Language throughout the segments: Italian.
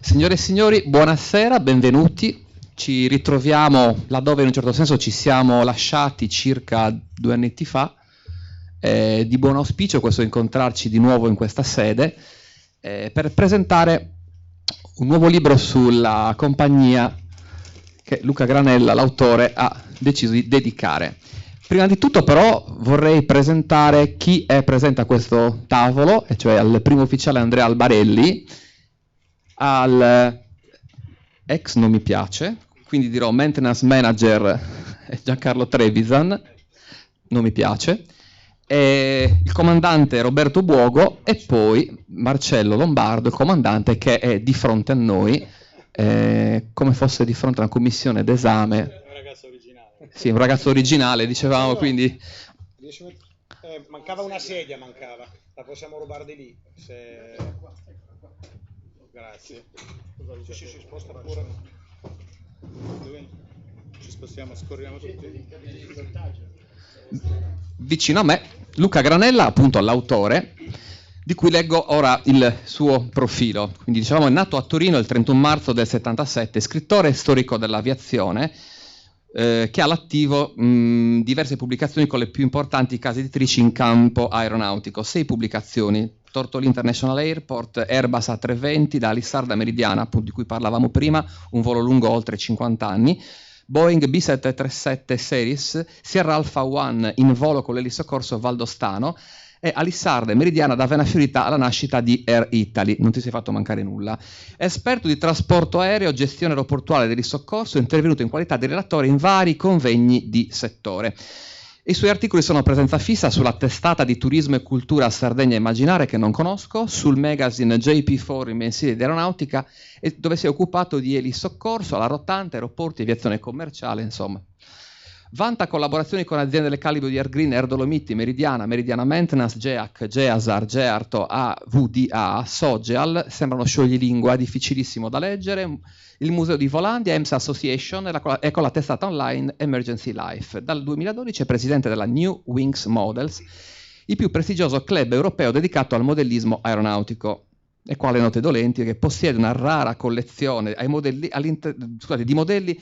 Signore e signori, buonasera, benvenuti. Ci ritroviamo laddove in un certo senso ci siamo lasciati circa 2 annetti fa. Di buon auspicio questo incontrarci di nuovo in questa sede per presentare un nuovo libro sulla compagnia che Luca Granella, l'autore, ha deciso di dedicare. Prima di tutto però vorrei presentare chi è presente a questo tavolo, e cioè al primo ufficiale Andrea Albarelli, al ex non mi piace, quindi dirò maintenance manager Giancarlo Trevisan, non mi piace, e il comandante Roberto Buogo e poi Marcello Lombardo, il comandante che è di fronte a noi, come fosse di fronte a una commissione d'esame. Un ragazzo originale. Sì, un ragazzo originale, dicevamo, quindi... mancava una sedia, la possiamo rubare di lì. Grazie. Ci si sposta pure. Dove ci spostiamo, scorriamo tutti. Vicino a me, Luca Granella, appunto l'autore, di cui leggo ora il suo profilo. Quindi dicevamo è nato a Torino il 31 marzo del 77, scrittore storico dell'aviazione, che ha all'attivo diverse pubblicazioni con le più importanti case editrici in campo aeronautico, 6 pubblicazioni: Tortoli International Airport, Airbus A320, da Alisarda Meridiana, appunto, di cui parlavamo prima, un volo lungo oltre 50 anni, Boeing B737 Series, Sierra Alpha One in volo con l'elisoccorso Valdostano, e Alisarda e Meridiana da vena fiorita alla nascita di Air Italy, non ti sei fatto mancare nulla. Esperto di trasporto aereo, gestione aeroportuale dell'elisoccorso, è intervenuto in qualità di relatore in vari convegni di settore. I suoi articoli sono a presenza fissa sulla testata di turismo e cultura Sardegna Immaginare, che non conosco, sul magazine JP4 in mensile di aeronautica, dove si è occupato di elisoccorso, alla rottante, aeroporti, aviazione commerciale, insomma. Vanta collaborazioni con aziende del calibro di Air Green, Air Dolomiti, Meridiana, Meridiana Maintenance, GEAC, GEASAR, GEARTO, AVDA, Sogeal, sembrano scioglilingua, difficilissimo da leggere, il Museo di Volandia, EMSA Association e con la testata online Emergency Life. Dal 2012 è presidente della New Wings Models, il più prestigioso club europeo dedicato al modellismo aeronautico, e quale note dolenti, che possiede una rara collezione di modelli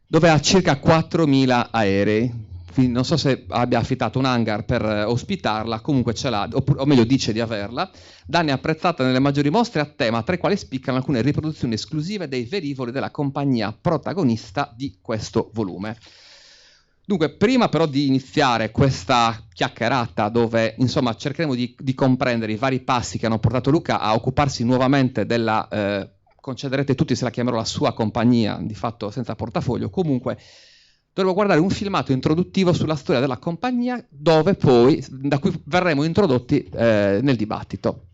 dove ha circa 4.000 aerei. Quindi non so se abbia affittato un hangar per ospitarla, comunque ce l'ha, o meglio dice di averla. Da anni apprezzata nelle maggiori mostre a tema, tra i quali spiccano alcune riproduzioni esclusive dei velivoli della compagnia protagonista di questo volume. Dunque, prima però di iniziare questa chiacchierata dove insomma cercheremo di comprendere i vari passi che hanno portato Luca a occuparsi nuovamente della... concederete tutti se la chiamerò la sua compagnia, di fatto senza portafoglio, comunque dovremo guardare un filmato introduttivo sulla storia della compagnia, da cui verremo introdotti nel dibattito.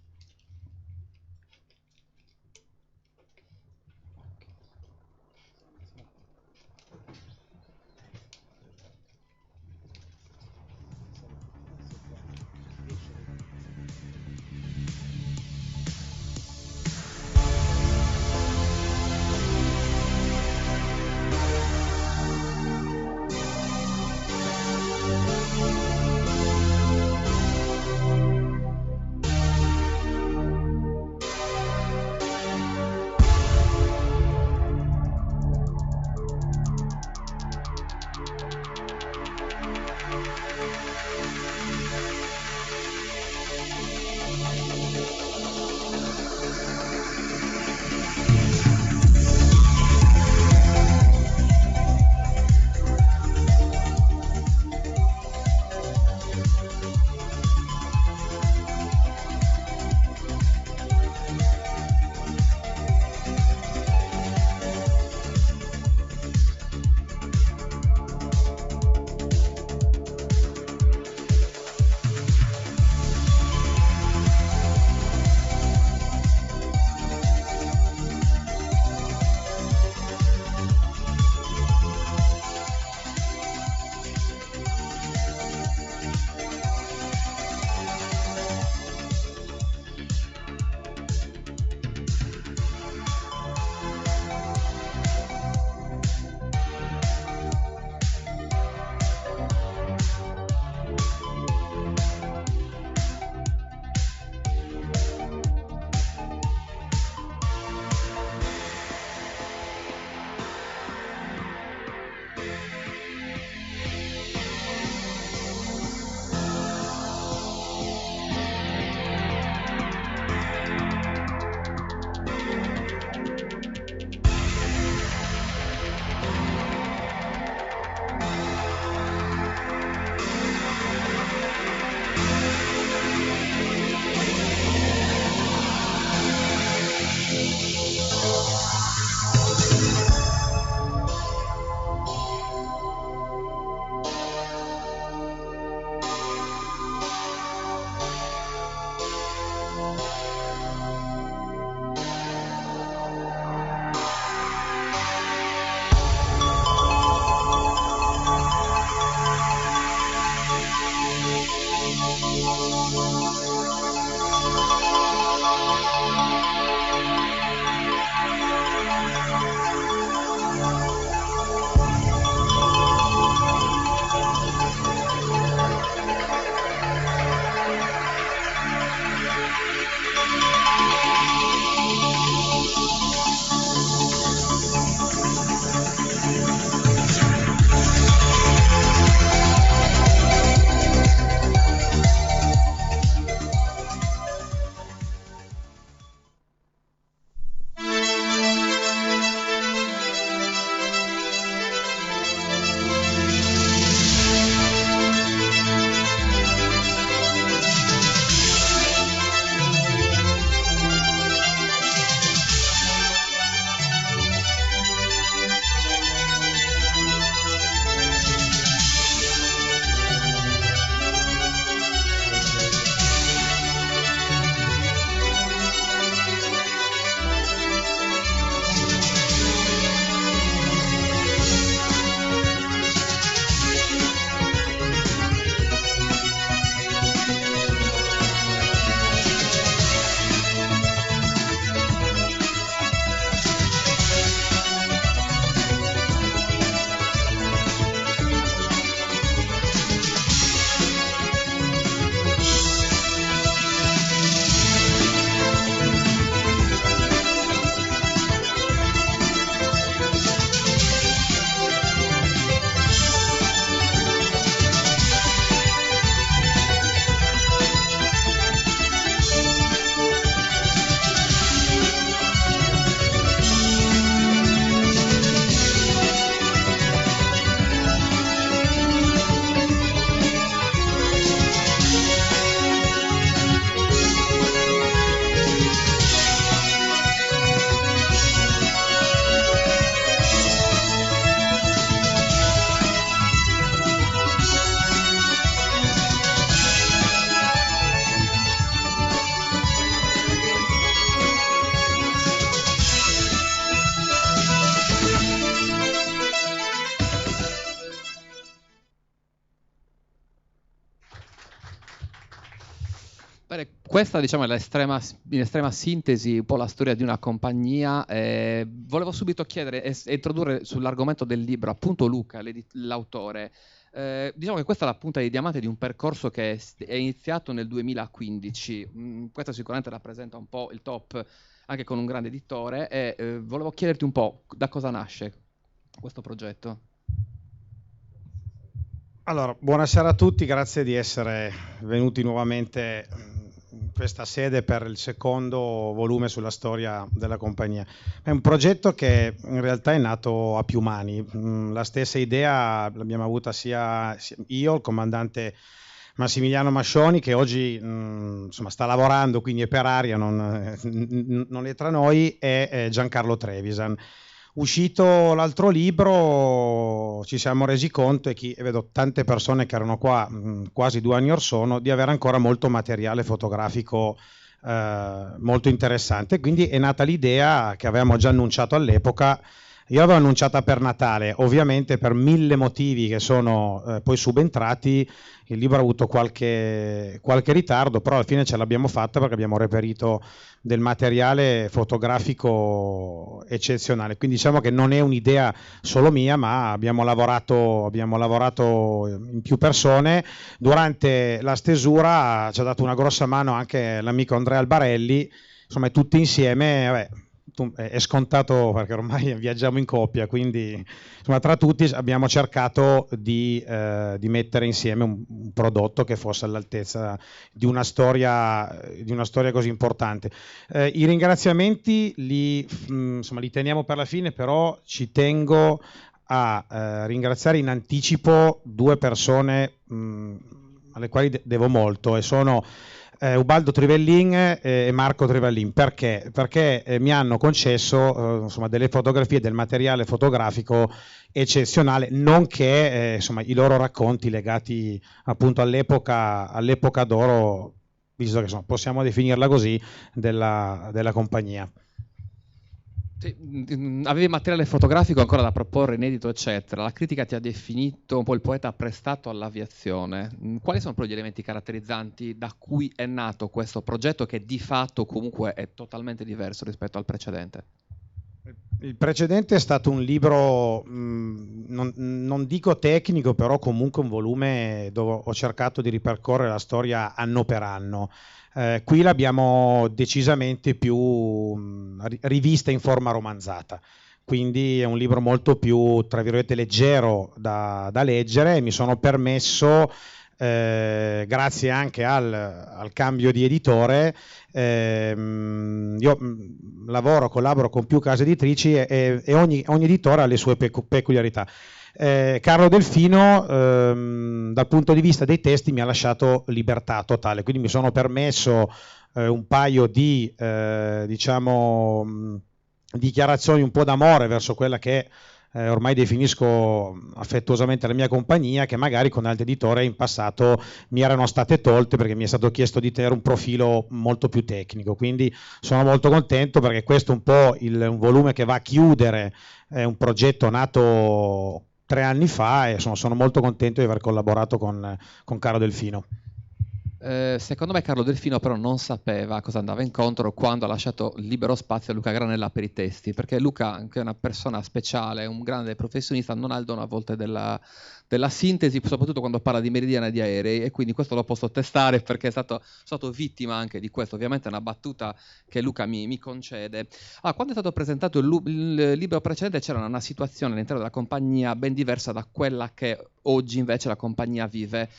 Questa diciamo è in estrema sintesi un po' la storia di una compagnia. Volevo subito chiedere e introdurre sull'argomento del libro appunto Luca, l'autore. Diciamo che questa è la punta di diamante di un percorso che è iniziato nel 2015. Questo sicuramente rappresenta un po' il top anche con un grande editore e volevo chiederti un po' da cosa nasce questo progetto. Allora, buonasera a tutti, grazie di essere venuti nuovamente in questa sede per il secondo volume sulla storia della compagnia. È un progetto che in realtà è nato a più mani. La stessa idea l'abbiamo avuta sia io, il comandante Massimiliano Mascioni, che oggi insomma, sta lavorando, quindi è per aria, non è tra noi, e Giancarlo Trevisan. Uscito l'altro libro ci siamo resi conto, e vedo tante persone che erano qua quasi 2 anni or sono, di avere ancora molto materiale fotografico molto interessante. Quindi è nata l'idea che avevamo già annunciato all'epoca. Io l'avevo annunciata per Natale, ovviamente per 1000 motivi che sono poi subentrati, il libro ha avuto qualche ritardo, però alla fine ce l'abbiamo fatta perché abbiamo reperito del materiale fotografico eccezionale. Quindi diciamo che non è un'idea solo mia, ma abbiamo lavorato in più persone. Durante la stesura ci ha dato una grossa mano anche l'amico Andrea Albarelli, insomma tutti insieme, vabbè, è scontato perché ormai viaggiamo in coppia, quindi insomma, tra tutti abbiamo cercato di mettere insieme un prodotto che fosse all'altezza di una storia così importante. I ringraziamenti li teniamo per la fine, però ci tengo a ringraziare in anticipo 2 persone alle quali devo molto, e sono Ubaldo Trivellin e Marco Trivellin. Perché? Perché mi hanno concesso delle fotografie, del materiale fotografico eccezionale, nonché i loro racconti legati appunto all'epoca d'oro, visto che possiamo definirla così, della compagnia. Sì, avevi materiale fotografico ancora da proporre, inedito, eccetera. La critica ti ha definito un po' il poeta prestato all'aviazione. Quali sono poi gli elementi caratterizzanti da cui è nato questo progetto, che di fatto comunque è totalmente diverso rispetto al precedente? Il precedente è stato un libro, non dico tecnico, però comunque un volume dove ho cercato di ripercorrere la storia anno per anno. Qui l'abbiamo decisamente più rivista in forma romanzata, quindi è un libro molto più, tra virgolette, leggero da leggere, e mi sono permesso, grazie anche al cambio di editore, io collaboro con più case editrici, e ogni editore ha le sue peculiarità. Carlo Delfino, dal punto di vista dei testi, mi ha lasciato libertà totale, quindi mi sono permesso un paio di dichiarazioni un po' d'amore verso quella che ormai definisco affettuosamente la mia compagnia, che magari con altri editori in passato mi erano state tolte, perché mi è stato chiesto di tenere un profilo molto più tecnico. Quindi sono molto contento, perché questo è un po' un volume che va a chiudere un progetto nato 3 anni fa, e sono molto contento di aver collaborato con Carlo Delfino. Secondo me Carlo Delfino però non sapeva cosa andava incontro quando ha lasciato libero spazio a Luca Granella per i testi, perché Luca, che è una persona speciale, un grande professionista, non ha il dono a volte della sintesi, soprattutto quando parla di meridiana e di aerei, e quindi questo lo posso testare perché è stato vittima anche di questo. Ovviamente è una battuta che Luca mi concede. Quando è stato presentato il libro precedente c'era una situazione all'interno della compagnia ben diversa da quella che oggi invece la compagnia vive.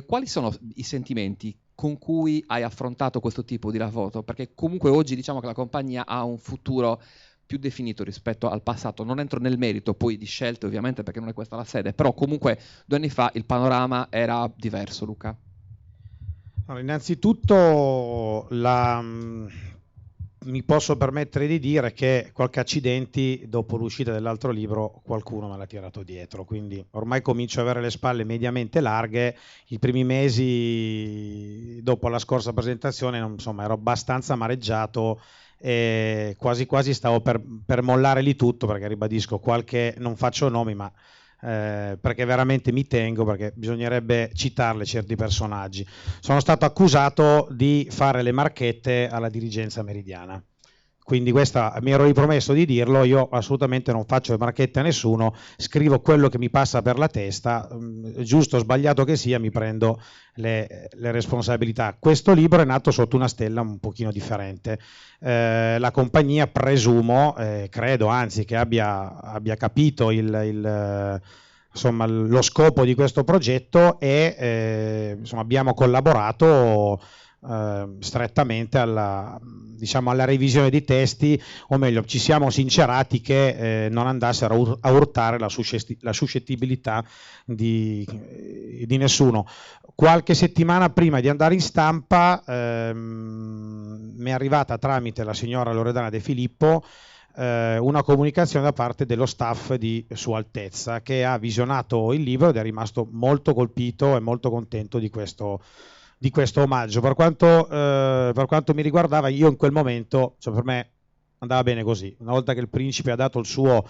Quali sono i sentimenti con cui hai affrontato questo tipo di lavoro? Perché comunque oggi diciamo che la compagnia ha un futuro più definito rispetto al passato. Non entro nel merito poi di scelte, ovviamente, perché non è questa la sede, però comunque 2 anni fa il panorama era diverso, Luca. Allora, innanzitutto mi posso permettere di dire che qualche accidenti dopo l'uscita dell'altro libro qualcuno me l'ha tirato dietro, quindi ormai comincio ad avere le spalle mediamente larghe. I primi mesi dopo la scorsa presentazione ero abbastanza amareggiato, e quasi quasi stavo per mollare lì tutto, perché ribadisco, non faccio nomi, ma perché veramente mi tengo, perché bisognerebbe citarle certi personaggi. Sono stato accusato di fare le marchette alla dirigenza meridiana. Quindi questa mi ero ripromesso di dirlo, io assolutamente non faccio le marchette a nessuno, scrivo quello che mi passa per la testa, giusto o sbagliato che sia, mi prendo le responsabilità. Questo libro è nato sotto una stella un pochino differente. La compagnia, presumo, credo anzi che abbia capito insomma, lo scopo di questo progetto e insomma, abbiamo collaborato strettamente alla revisione dei testi, o meglio ci siamo sincerati che non andassero a urtare la suscettibilità di nessuno. Qualche settimana prima di andare in stampa mi è arrivata tramite la signora Loredana De Filippo una comunicazione da parte dello staff di Sua Altezza, che ha visionato il libro ed è rimasto molto colpito e molto contento di questo omaggio. Per quanto mi riguardava, io in quel momento, cioè per me andava bene così. Una volta che il principe ha dato il suo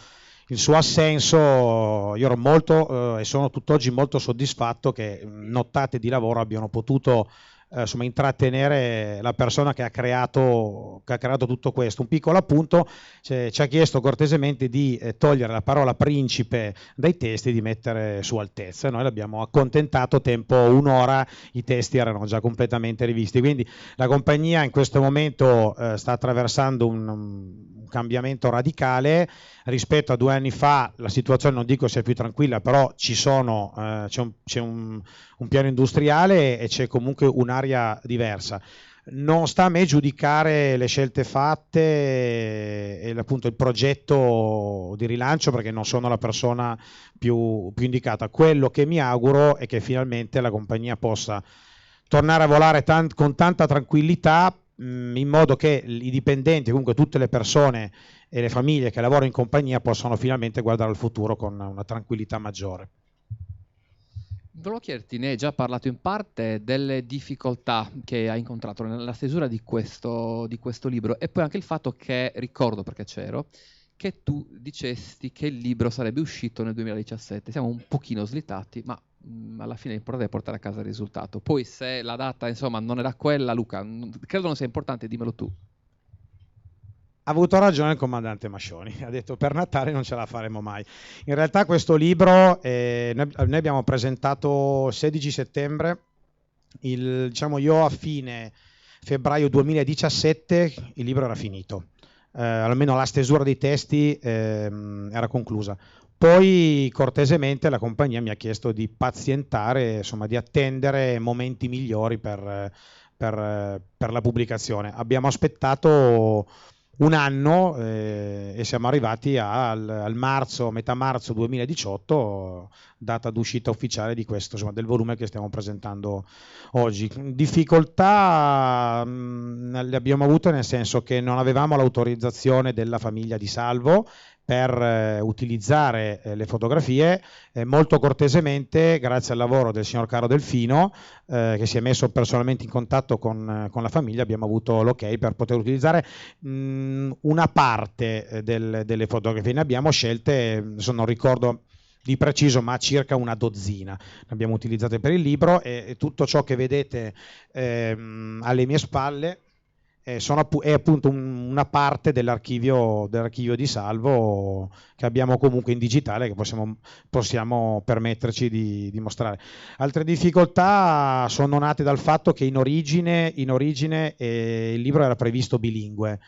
assenso, io ero molto e sono tutt'oggi molto soddisfatto che nottate di lavoro abbiano potuto intrattenere la persona che ha creato tutto questo. Un piccolo appunto, ci ha chiesto cortesemente di togliere la parola principe dai testi e di mettere Sua Altezza. Noi l'abbiamo accontentato, tempo un'ora, i testi erano già completamente rivisti. Quindi la compagnia in questo momento sta attraversando un cambiamento radicale. Rispetto a 2 anni fa la situazione, non dico sia più tranquilla, però c'è un piano industriale e c'è comunque un'area diversa. Non sta a me giudicare le scelte fatte e appunto il progetto di rilancio, perché non sono la persona più indicata. Quello che mi auguro è che finalmente la compagnia possa tornare a volare con tanta tranquillità, in modo che i dipendenti, comunque tutte le persone e le famiglie che lavorano in compagnia possano finalmente guardare al futuro con una tranquillità maggiore. Volevo chiederti, ne hai già parlato in parte, delle difficoltà che hai incontrato nella stesura di questo libro, e poi anche il fatto che, ricordo perché c'ero, che tu dicesti che il libro sarebbe uscito nel 2017. Siamo un pochino slittati, ma alla fine l'importante è portare a casa il risultato. Poi se la data insomma non era quella, Luca, credo non sia importante, dimmelo tu. Ha avuto ragione il comandante Mascioni, ha detto per Natale non ce la faremo mai. In realtà questo libro noi abbiamo presentato 16 settembre, io a fine febbraio 2017 il libro era finito, almeno la stesura dei testi era conclusa. Poi cortesemente la compagnia mi ha chiesto di pazientare, insomma di attendere momenti migliori per la pubblicazione. Abbiamo aspettato un anno e siamo arrivati al metà marzo 2018, data d'uscita ufficiale di questo, del volume che stiamo presentando oggi. Difficoltà le abbiamo avute, nel senso che non avevamo l'autorizzazione della famiglia di Salvo per utilizzare le fotografie. Molto cortesemente, grazie al lavoro del signor Caro Delfino, che si è messo personalmente in contatto con la famiglia, abbiamo avuto l'ok per poter utilizzare una parte delle fotografie. Ne abbiamo scelte, non ricordo di preciso, ma circa una dozzina ne abbiamo utilizzate per il libro, e tutto ciò che vedete alle mie spalle è appunto una parte dell'archivio di Salvo, che abbiamo comunque in digitale, che possiamo permetterci di mostrare. Altre difficoltà sono nate dal fatto che in origine il libro era previsto bilingue.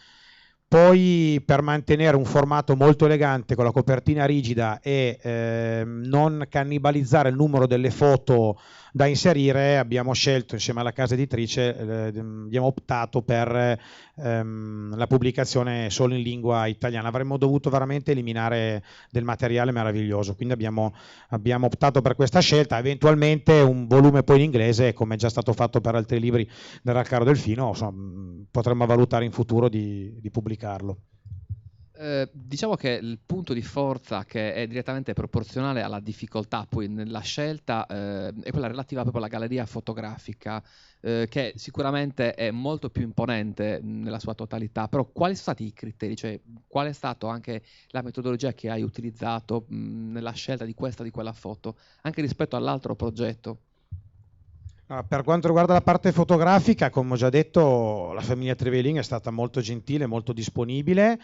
Poi, per mantenere un formato molto elegante con la copertina rigida e non cannibalizzare il numero delle foto da inserire, abbiamo scelto insieme alla casa editrice, abbiamo optato per la pubblicazione solo in lingua italiana. Avremmo dovuto veramente eliminare del materiale meraviglioso, quindi abbiamo optato per questa scelta. Eventualmente un volume poi in inglese, come è già stato fatto per altri libri del Caro Delfino, potremmo valutare in futuro di pubblicarlo. Diciamo che il punto di forza che è direttamente proporzionale alla difficoltà poi nella scelta è quella relativa proprio alla galleria fotografica, che sicuramente è molto più imponente nella sua totalità, però quali sono stati i criteri? Cioè, qual è stata anche la metodologia che hai utilizzato nella scelta di questa o di quella foto, anche rispetto all'altro progetto? Per quanto riguarda la parte fotografica, come ho già detto, la famiglia Trevelin è stata molto gentile, molto disponibile,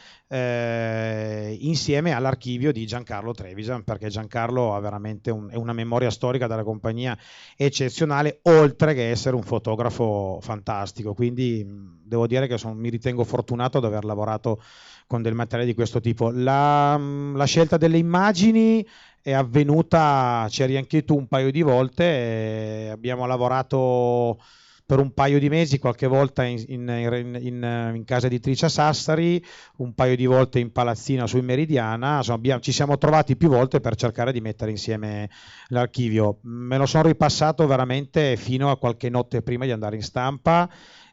insieme all'archivio di Giancarlo Trevisan, perché Giancarlo ha veramente è una memoria storica della compagnia eccezionale, oltre che essere un fotografo fantastico. Quindi devo dire che mi ritengo fortunato ad aver lavorato con del materiale di questo tipo. La scelta delle immagini è avvenuta, c'eri anche tu un paio di volte, abbiamo lavorato per un paio di mesi, qualche volta in casa editrice a Sassari, un paio di volte in palazzina sui Meridiana, insomma, ci siamo trovati più volte per cercare di mettere insieme l'archivio. Me lo sono ripassato veramente fino a qualche notte prima di andare in stampa.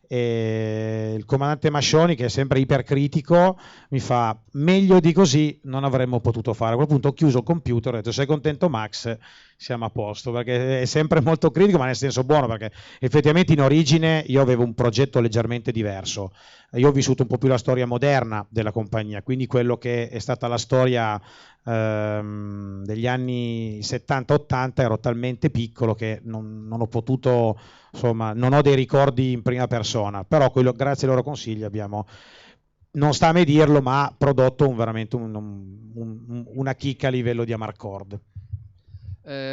E il comandante Mascioni, che è sempre ipercritico, mi fa: meglio di così non avremmo potuto fare. A quel punto ho chiuso il computer e ho detto: sei contento Max? Siamo a posto, perché è sempre molto critico, ma nel senso buono, perché effettivamente in origine io avevo un progetto leggermente diverso. Io ho vissuto un po' più la storia moderna della compagnia, quindi quello che è stata la storia degli anni 70-80 ero talmente piccolo che non ho potuto, insomma, non ho dei ricordi in prima persona, però grazie ai loro consigli abbiamo, non sta a me dirlo, ma prodotto veramente una chicca a livello di Amarcord.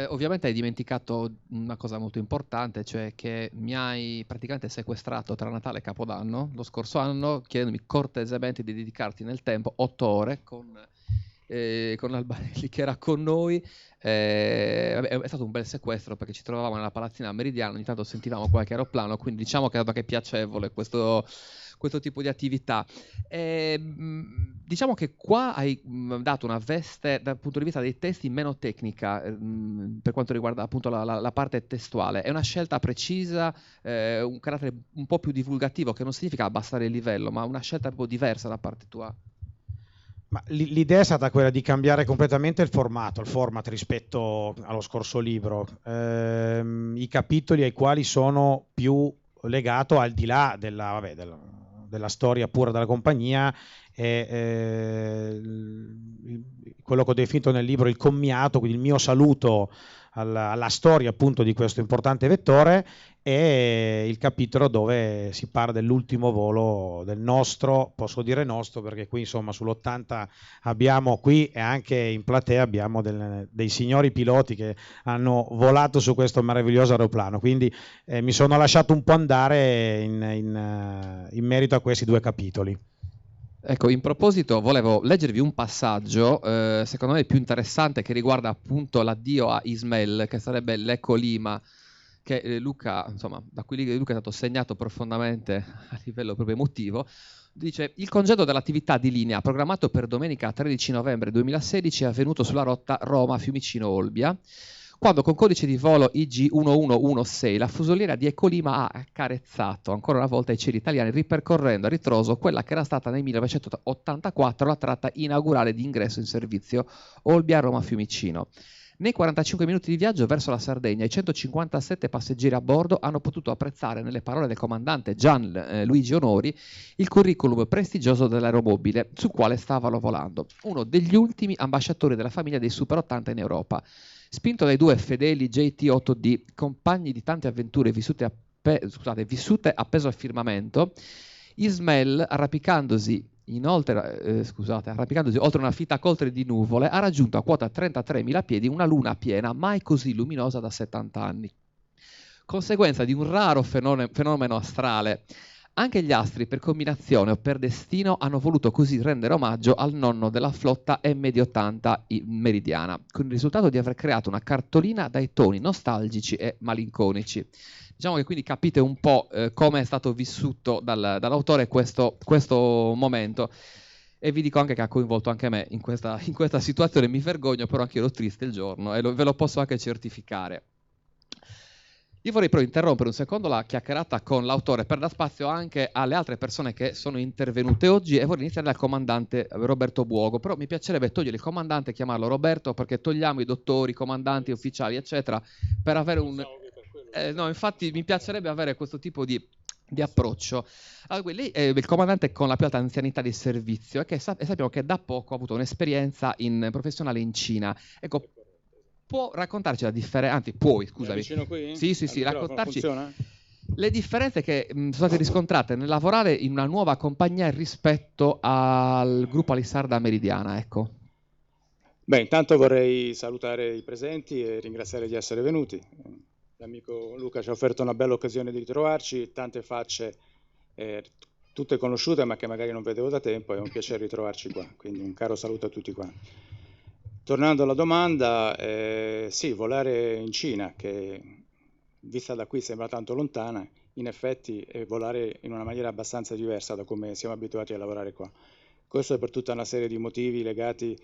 Ovviamente hai dimenticato una cosa molto importante, cioè che mi hai praticamente sequestrato tra Natale e Capodanno lo scorso anno, chiedendomi cortesemente di dedicarti nel tempo 8 ore con Albanelli che era con noi. Vabbè, è stato un bel sequestro perché ci trovavamo nella palazzina Meridiana, ogni tanto sentivamo qualche aeroplano, quindi diciamo che è stato anche piacevole questo tipo di attività. Diciamo che qua hai dato una veste dal punto di vista dei testi meno tecnica per quanto riguarda appunto la parte testuale. È una scelta precisa, un carattere un po' più divulgativo, che non significa abbassare il livello, ma una scelta proprio diversa da parte tua. Ma l'idea è stata quella di cambiare completamente il format rispetto allo scorso libro. I capitoli ai quali sono più legato, al di là della storia pura della compagnia, è quello che ho definito nel libro il commiato, quindi il mio saluto alla storia appunto di questo importante vettore, e il capitolo dove si parla dell'ultimo volo del nostro, posso dire nostro perché qui insomma sull'80 abbiamo qui e anche in platea abbiamo dei signori piloti che hanno volato su questo meraviglioso aeroplano, quindi mi sono lasciato un po' andare in merito a questi due capitoli. Ecco, in proposito volevo leggervi un passaggio, secondo me più interessante, che riguarda appunto l'addio a Ismael, che sarebbe l'Eco Lima, che Luca, insomma, da cui Luca è stato segnato profondamente a livello proprio emotivo. Dice: il congedo dell'attività di linea programmato per domenica 13 novembre 2016 è avvenuto sulla rotta Roma-Fiumicino-Olbia, quando con codice di volo IG1116 la fusoliera di Ecolima ha accarezzato ancora una volta i cieli italiani, ripercorrendo a ritroso quella che era stata nel 1984 la tratta inaugurale di ingresso in servizio Olbia-Roma-Fiumicino. Nei 45 minuti di viaggio verso la Sardegna, i 157 passeggeri a bordo hanno potuto apprezzare nelle parole del comandante Gian Luigi Onori il curriculum prestigioso dell'aeromobile sul quale stavano volando, uno degli ultimi ambasciatori della famiglia dei Super 80 in Europa. Spinto dai due fedeli JT-8D, compagni di tante avventure vissute appeso al firmamento, Ismael, arrampicandosi oltre una fitta coltre di nuvole, ha raggiunto a quota 33.000 piedi una luna piena mai così luminosa da 70 anni. Conseguenza di un raro fenomeno astrale. Anche gli astri, per combinazione o per destino, hanno voluto così rendere omaggio al nonno della flotta MD-80 Meridiana, con il risultato di aver creato una cartolina dai toni nostalgici e malinconici. Diciamo che quindi capite un po' come è stato vissuto dall'autore questo momento, e vi dico anche che ha coinvolto anche me in questa situazione. Mi vergogno, però anche io ero triste il giorno e ve lo posso anche certificare. Io vorrei però interrompere un secondo la chiacchierata con l'autore per dar spazio anche alle altre persone che sono intervenute oggi e vorrei iniziare dal comandante Roberto Buogo, però mi piacerebbe togliere il comandante e chiamarlo Roberto perché togliamo i dottori, i comandanti, ufficiali, eccetera, per avere un... no, infatti mi piacerebbe avere questo tipo di approccio. Allora, lei è il comandante con la più alta anzianità di servizio e sappiamo che da poco ha avuto un'esperienza professionale in Cina. Ecco, può raccontarci la differenza, anzi puoi, scusami. Vicino qui? Sì, raccontarci funziona? le differenze che sono state riscontrate nel lavorare in una nuova compagnia rispetto al gruppo Alisarda Meridiana, ecco. Beh, intanto vorrei salutare i presenti e ringraziare di essere venuti. L'amico Luca ci ha offerto una bella occasione di ritrovarci, tante facce, tutte conosciute ma che magari non vedevo da tempo, è un piacere ritrovarci qua, quindi un caro saluto a tutti quanti. Tornando alla domanda, sì, volare in Cina, che vista da qui sembra tanto lontana, in effetti è volare in una maniera abbastanza diversa da come siamo abituati a lavorare qua. Questo è per tutta una serie di motivi legati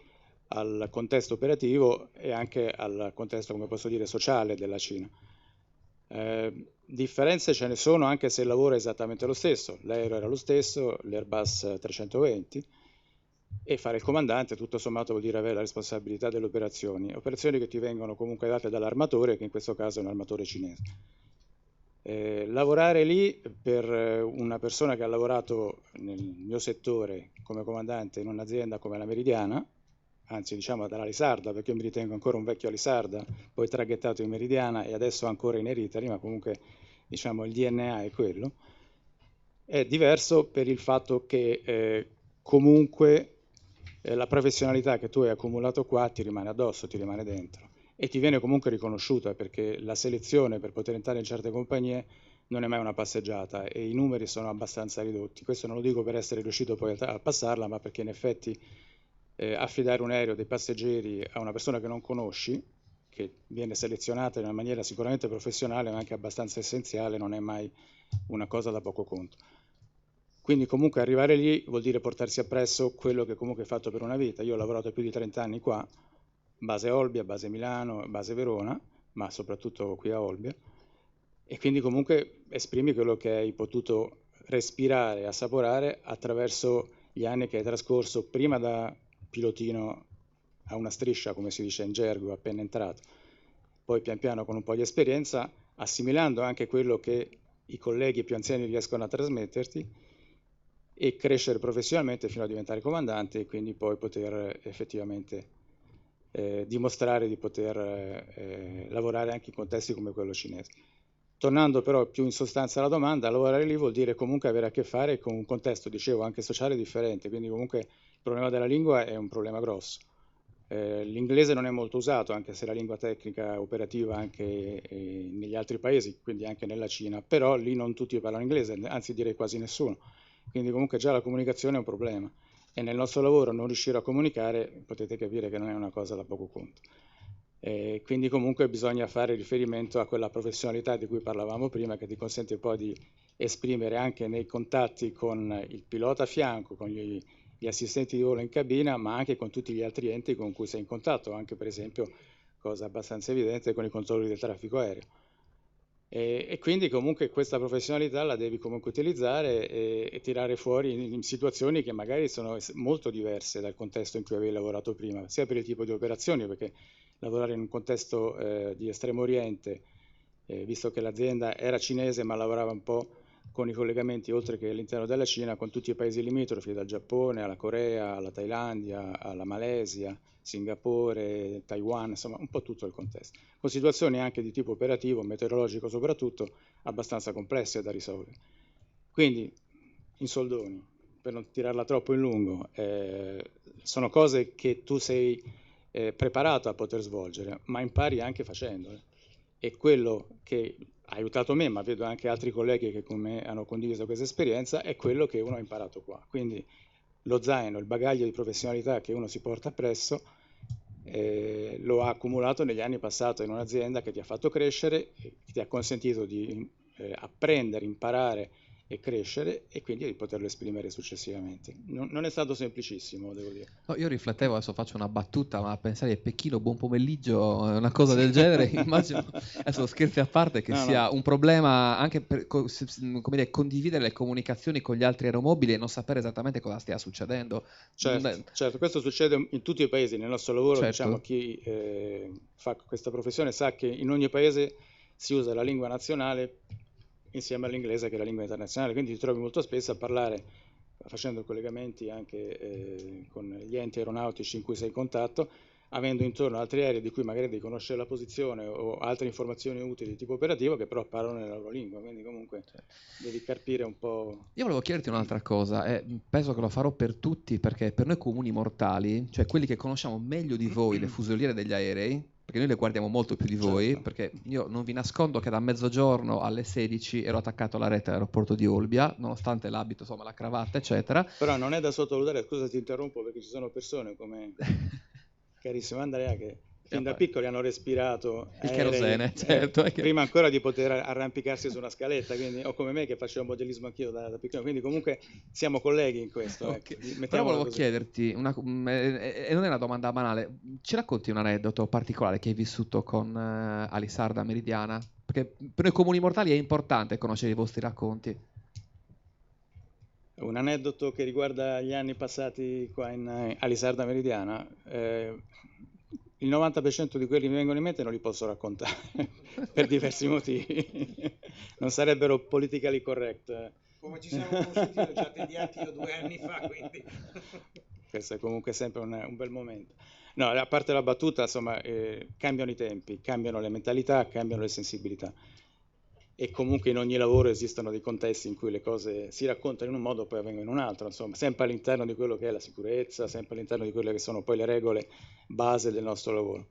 al contesto operativo e anche al contesto, come posso dire, sociale della Cina. Differenze ce ne sono anche se il lavoro è esattamente lo stesso, l'aereo era lo stesso, l'Airbus 320, e fare il comandante tutto sommato vuol dire avere la responsabilità delle operazioni che ti vengono comunque date dall'armatore, che in questo caso è un armatore cinese. Lavorare lì per una persona che ha lavorato nel mio settore come comandante in un'azienda come la Meridiana, anzi diciamo dall'Alisarda, perché io mi ritengo ancora un vecchio Alisarda, poi traghettato in Meridiana e adesso ancora in Air Italy, ma comunque diciamo il DNA è quello, è diverso per il fatto che comunque la professionalità che tu hai accumulato qua ti rimane addosso, ti rimane dentro e ti viene comunque riconosciuta, perché la selezione per poter entrare in certe compagnie non è mai una passeggiata e i numeri sono abbastanza ridotti. Questo non lo dico per essere riuscito poi a passarla, ma perché in effetti affidare un aereo dei passeggeri a una persona che non conosci, che viene selezionata in una maniera sicuramente professionale ma anche abbastanza essenziale, non è mai una cosa da poco conto. Quindi comunque arrivare lì vuol dire portarsi appresso quello che comunque hai fatto per una vita. Io ho lavorato più di 30 anni qua, base Olbia, base Milano, base Verona, ma soprattutto qui a Olbia, e quindi comunque esprimi quello che hai potuto respirare, assaporare attraverso gli anni che hai trascorso prima da pilotino a una striscia, come si dice in gergo, appena entrato, poi pian piano con un po' di esperienza, assimilando anche quello che i colleghi più anziani riescono a trasmetterti, e crescere professionalmente fino a diventare comandante e quindi poi poter effettivamente dimostrare di poter lavorare anche in contesti come quello cinese. Tornando però più in sostanza alla domanda, lavorare lì vuol dire comunque avere a che fare con un contesto, dicevo, anche sociale differente, quindi comunque il problema della lingua è un problema grosso. L'inglese non è molto usato, anche se la lingua tecnica operativa anche negli altri paesi, quindi anche nella Cina, però lì non tutti parlano inglese, anzi direi quasi nessuno. Quindi comunque già la comunicazione è un problema e nel nostro lavoro non riuscire a comunicare potete capire che non è una cosa da poco conto. Quindi comunque bisogna fare riferimento a quella professionalità di cui parlavamo prima, che ti consente poi di esprimere anche nei contatti con il pilota a fianco, con gli assistenti di volo in cabina, ma anche con tutti gli altri enti con cui sei in contatto, anche per esempio, cosa abbastanza evidente, con i controlli del traffico aereo. E quindi comunque questa professionalità la devi comunque utilizzare e tirare fuori in situazioni che magari sono molto diverse dal contesto in cui avevi lavorato prima, sia per il tipo di operazioni, perché lavorare in un contesto di Estremo Oriente, visto che l'azienda era cinese ma lavorava un po' con i collegamenti oltre che all'interno della Cina con tutti i paesi limitrofi, dal Giappone alla Corea, alla Thailandia, alla Malesia, Singapore, Taiwan, insomma un po' tutto il contesto, con situazioni anche di tipo operativo, meteorologico soprattutto, abbastanza complesse da risolvere. Quindi, in soldoni, per non tirarla troppo in lungo, sono cose che tu sei preparato a poter svolgere, ma impari anche facendole. E quello che ha aiutato me, ma vedo anche altri colleghi che con me hanno condiviso questa esperienza, è quello che uno ha imparato qua. Quindi lo zaino, il bagaglio di professionalità che uno si porta appresso, lo ha accumulato negli anni passati in un'azienda che ti ha fatto crescere, che ti ha consentito di apprendere, imparare e crescere, e quindi di poterlo esprimere successivamente. Non è stato semplicissimo, devo dire. No, io riflettevo, adesso faccio una battuta, ma pensare a Pechino, buon pomeriggio, una cosa del genere, immagino, adesso scherzi a parte, che sia un problema anche per come dire, condividere le comunicazioni con gli altri aeromobili e non sapere esattamente cosa stia succedendo. Certo, questo succede in tutti i paesi. Nel nostro lavoro, Certo. diciamo, chi fa questa professione sa che in ogni paese si usa la lingua nazionale insieme all'inglese, che è la lingua internazionale, quindi ti trovi molto spesso a parlare, facendo collegamenti anche con gli enti aeronautici in cui sei in contatto, avendo intorno altri aerei di cui magari devi conoscere la posizione o altre informazioni utili di tipo operativo, che però parlano nella loro lingua, quindi comunque devi capire un po'. Io volevo chiederti un'altra cosa, e penso che lo farò per tutti, perché per noi comuni mortali, cioè quelli che conosciamo meglio di voi le fusoliere degli aerei, perché noi le guardiamo molto più di voi, Certo. perché io non vi nascondo che da mezzogiorno alle 16 ero attaccato alla rete all'aeroporto di Olbia, nonostante l'abito, insomma, la cravatta, eccetera. Però non è da sottovalutare, scusa ti interrompo, perché ci sono persone come carissimo Andrea che fin da piccoli hanno respirato il aerei, kerosene, certo. prima ancora di poter arrampicarsi su una scaletta, quindi, o come me che facevo modellismo anch'io da piccolo, quindi comunque siamo colleghi in questo. Okay. Ecco. Però volevo così. chiederti, e non è una domanda banale, ci racconti un aneddoto particolare che hai vissuto con Alisarda Meridiana? Perché per noi comuni mortali è importante conoscere i vostri racconti. Un aneddoto che riguarda gli anni passati qua in Alisarda Meridiana, il 90% di quelli che mi vengono in mente non li posso raccontare per diversi motivi, non sarebbero politically correct. Come ci siamo conosciuti, l'ho già tediati io 2 anni fa, quindi. Questo è comunque sempre un bel momento. No, a parte la battuta, insomma, cambiano i tempi, cambiano le mentalità, cambiano le sensibilità. E comunque in ogni lavoro esistono dei contesti in cui le cose si raccontano in un modo e poi avvengono in un altro, insomma, sempre all'interno di quello che è la sicurezza, sempre all'interno di quelle che sono poi le regole base del nostro lavoro.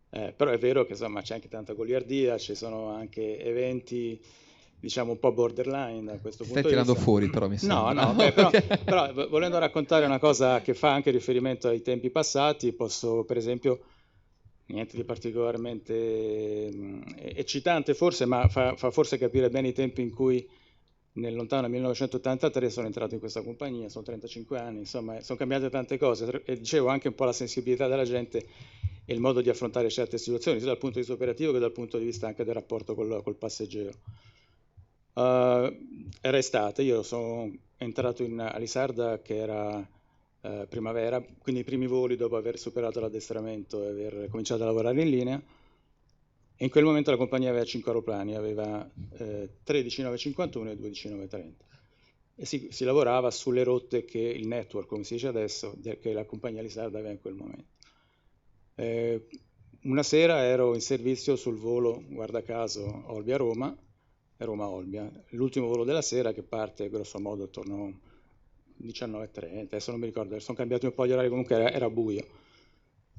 Però è vero che insomma c'è anche tanta goliardia, ci sono anche eventi, diciamo, un po' borderline da questo punto di vista. Stai tirando fuori, però mi sembra. No, però volendo raccontare una cosa che fa anche riferimento ai tempi passati, posso per esempio, niente di particolarmente eccitante forse, ma fa forse capire bene i tempi in cui nel lontano 1983 sono entrato in questa compagnia, sono 35 anni, insomma sono cambiate tante cose e dicevo anche un po' la sensibilità della gente e il modo di affrontare certe situazioni, sia dal punto di vista operativo che dal punto di vista anche del rapporto col passeggero. Era estate, io sono entrato in Alisarda che era primavera, quindi i primi voli dopo aver superato l'addestramento e aver cominciato a lavorare in linea, e in quel momento la compagnia aveva 5 aeroplani, aveva 3 DC-951 e 2 DC-930 e si lavorava sulle rotte che il network, come si dice adesso, che la compagnia Alisarda aveva in quel momento. Una sera ero in servizio sul volo, guarda caso, Olbia-Roma, Roma-Olbia, l'ultimo volo della sera che parte grosso modo attorno 19:30, adesso non mi ricordo, sono cambiati un po' gli orari, comunque era buio.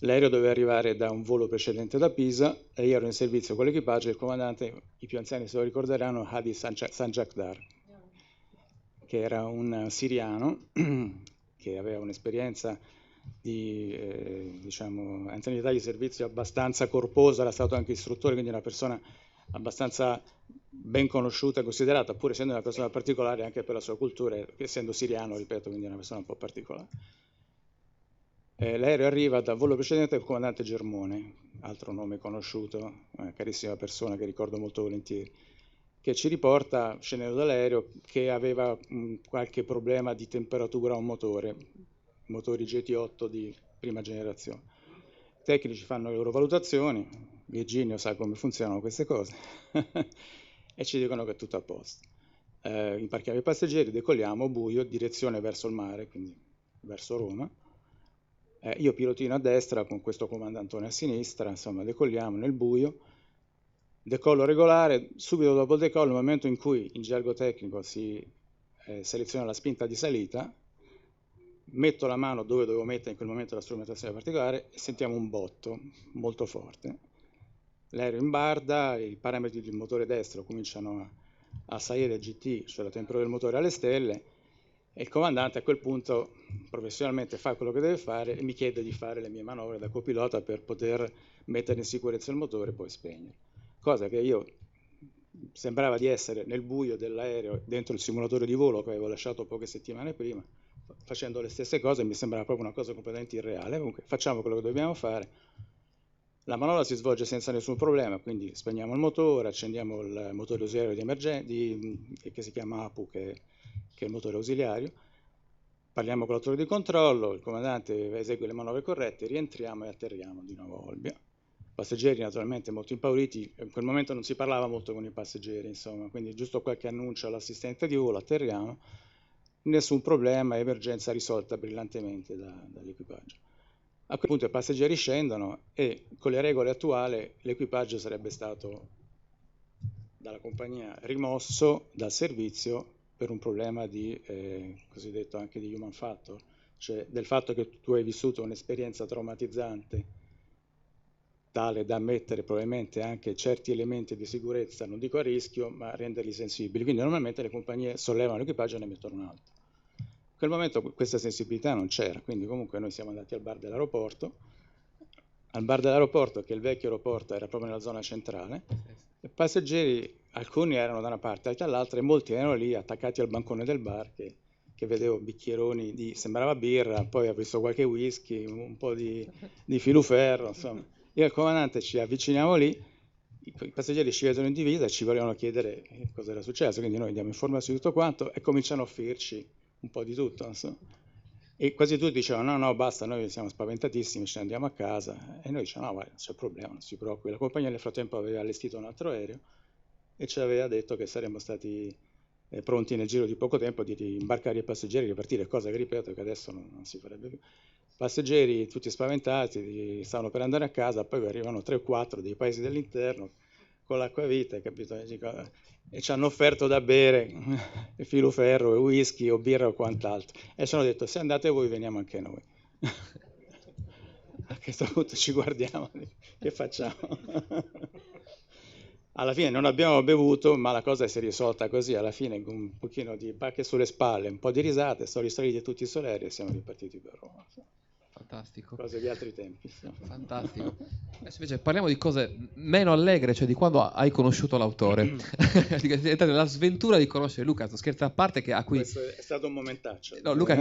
L'aereo doveva arrivare da un volo precedente da Pisa e io ero in servizio con l'equipaggio e il comandante, i più anziani se lo ricorderanno, Hadi Sanjakdar, che era un siriano che aveva un'esperienza di diciamo, anzianità di servizio abbastanza corposa, era stato anche istruttore, quindi una persona abbastanza ben conosciuta e considerata, pur essendo una persona particolare anche per la sua cultura, essendo siriano, ripeto, quindi una persona un po' particolare. L'aereo arriva dal volo precedente del comandante Germone, altro nome conosciuto, una carissima persona che ricordo molto volentieri, che ci riporta, scendendo dall'aereo, che aveva qualche problema di temperatura a un motore, motori GT8 di prima generazione. I tecnici fanno le loro valutazioni, Virginio sa come funzionano queste cose, e ci dicono che è tutto a posto. Imbarchiamo i passeggeri, decolliamo, buio, direzione verso il mare, quindi verso Roma. Io pilotino a destra con questo comandantone a sinistra, insomma decolliamo nel buio, decollo regolare, subito dopo il decollo, nel momento in cui in gergo tecnico si seleziona la spinta di salita, metto la mano dove dovevo mettere in quel momento la strumentazione particolare e sentiamo un botto molto forte. L'aereo imbarda, i parametri del motore destro cominciano a salire GT, cioè la temperatura del motore alle stelle, e il comandante a quel punto professionalmente fa quello che deve fare e mi chiede di fare le mie manovre da copilota per poter mettere in sicurezza il motore e poi spegnere. Cosa che io sembrava di essere nel buio dell'aereo dentro il simulatore di volo che avevo lasciato poche settimane prima, facendo le stesse cose. Mi sembrava proprio una cosa completamente irreale. Comunque facciamo quello che dobbiamo fare. La manovra si svolge senza nessun problema, quindi spegniamo il motore, accendiamo il motore ausiliario di emergenza, che si chiama APU, che è il motore ausiliario. Parliamo con l'autore di controllo, il comandante esegue le manovre corrette, rientriamo e atterriamo di nuovo a Olbia. Passeggeri naturalmente molto impauriti, in quel momento non si parlava molto con i passeggeri, insomma, quindi giusto qualche annuncio all'assistente di volo, atterriamo, nessun problema, emergenza risolta brillantemente dall'equipaggio. A quel punto i passeggeri scendono e con le regole attuali l'equipaggio sarebbe stato dalla compagnia rimosso dal servizio per un problema di cosiddetto anche di human factor, cioè del fatto che tu hai vissuto un'esperienza traumatizzante tale da mettere probabilmente anche certi elementi di sicurezza, non dico a rischio, ma a renderli sensibili. Quindi normalmente le compagnie sollevano l'equipaggio e ne mettono un altro. In quel momento questa sensibilità non c'era, quindi comunque noi siamo andati al bar dell'aeroporto. Al bar dell'aeroporto, che il vecchio aeroporto era proprio nella zona centrale, i passeggeri, alcuni erano da una parte, altri dall'altra, e molti erano lì attaccati al bancone del bar, che vedevo bicchieroni di, sembrava birra, poi ho visto qualche whisky, un po' di filuferro, insomma. Io e il comandante ci avviciniamo lì, i passeggeri ci vedono in divisa e ci volevano chiedere cosa era successo, quindi noi andiamo a informarsi di tutto quanto e cominciano a offrirci un po' di tutto, insomma. E quasi tutti dicevano no, basta, noi siamo spaventatissimi, ce ne andiamo a casa. E noi dicevamo no, guarda, non c'è problema, non si preoccupi. La compagnia nel frattempo aveva allestito un altro aereo e ci aveva detto che saremmo stati pronti nel giro di poco tempo di imbarcare i passeggeri e ripartire, cosa che ripeto che adesso non si farebbe più. Passeggeri tutti spaventati, stavano per andare a casa, poi arrivano 3 o 4 dei paesi dell'interno con l'acquavite, capito? E ci hanno offerto da bere filoferro, whisky o birra o quant'altro. E ci hanno detto se andate voi veniamo anche noi. A questo punto ci guardiamo, che facciamo? Alla fine non abbiamo bevuto, ma la cosa si è risolta così, alla fine con un pochino di bacche sulle spalle, un po' di risate, sono risaliti tutti i solari e siamo ripartiti per Roma. Fantastico. Cose di altri tempi. Fantastico. Adesso invece parliamo di cose meno allegre, cioè di quando hai conosciuto l'autore. Sei entrato nella sventura di conoscere Luca, scherzo a parte che a cui... Questo è stato un momentaccio. No, Luca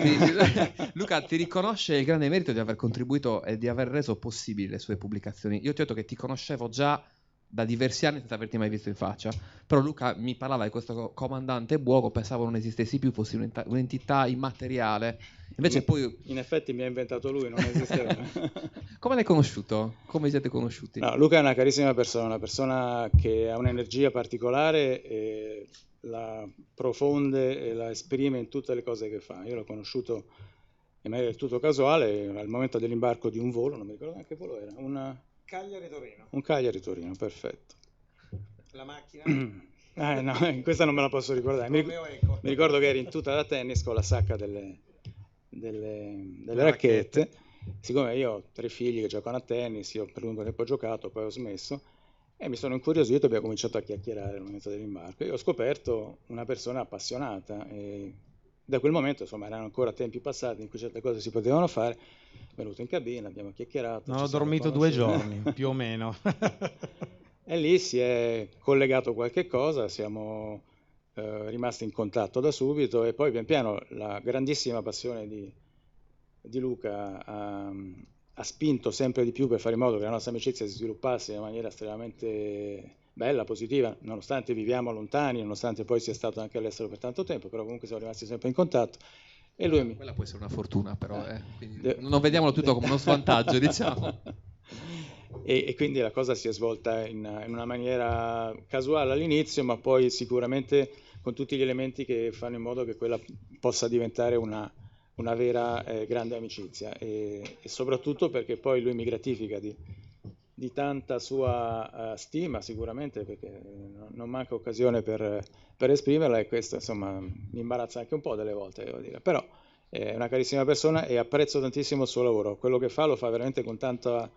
ti riconosce il grande merito di aver contribuito e di aver reso possibili le sue pubblicazioni. Io ti ho detto che ti conoscevo già da diversi anni senza averti mai visto in faccia, però Luca mi parlava di questo comandante Buoco, pensavo non esistessi più, fossi un'entità immateriale. Invece poi... In effetti mi ha inventato lui, non esisteva. Come l'hai conosciuto? Come vi siete conosciuti? No, Luca è una carissima persona, una persona che ha un'energia particolare e la profonde e la esprime in tutte le cose che fa. Io l'ho conosciuto in maniera del tutto casuale al momento dell'imbarco di un volo, non mi ricordo neanche che volo era, Cagliari-Torino. Un Cagliari-Torino, perfetto. La macchina? No, questa non me la posso ricordare. Mi ricordo che eri in tuta da tennis con la sacca delle racchette. Siccome io ho 3 figli che giocano a tennis, io per lungo tempo ho giocato, poi ho smesso e mi sono incuriosito e abbiamo cominciato a chiacchierare al momento dell'imbarco. Io ho scoperto una persona appassionata e da quel momento, insomma, erano ancora tempi passati in cui certe cose si potevano fare. È venuto in cabina, abbiamo chiacchierato. Non ho dormito 2 giorni, più o meno. E lì si è collegato qualche cosa, siamo rimasti in contatto da subito e poi pian piano la grandissima passione di Luca ha spinto sempre di più per fare in modo che la nostra amicizia si sviluppasse in maniera estremamente bella, positiva, nonostante viviamo lontani, nonostante poi sia stato anche all'estero per tanto tempo, però comunque siamo rimasti sempre in contatto. E lui quella può essere una fortuna, però non vediamolo tutto come uno svantaggio, diciamo. E quindi la cosa si è svolta in una maniera casuale all'inizio, ma poi sicuramente con tutti gli elementi che fanno in modo che quella possa diventare una vera grande amicizia e soprattutto perché poi lui mi gratifica di tanta sua stima sicuramente, perché non manca occasione per esprimerla e questo insomma mi imbarazza anche un po' delle volte, devo dire, però è una carissima persona e apprezzo tantissimo il suo lavoro, quello che fa lo fa veramente con tanta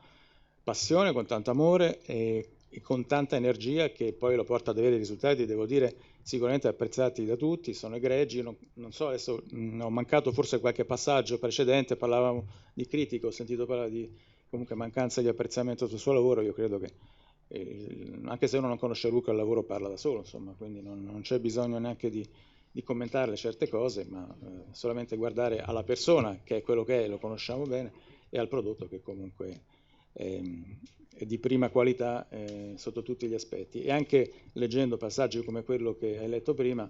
passione, con tanto amore e con tanta energia che poi lo porta ad avere risultati, devo dire, sicuramente apprezzati da tutti, sono egregi, non so, adesso ho mancato forse qualche passaggio precedente, parlavamo di critico, ho sentito parlare di comunque mancanza di apprezzamento sul suo lavoro, io credo che Anche se uno non conosce Luca, il lavoro parla da solo, insomma, quindi non c'è bisogno neanche di commentare certe cose, ma solamente guardare alla persona, che è quello che è, lo conosciamo bene, e al prodotto, che comunque è di prima qualità sotto tutti gli aspetti. E anche leggendo passaggi come quello che hai letto prima,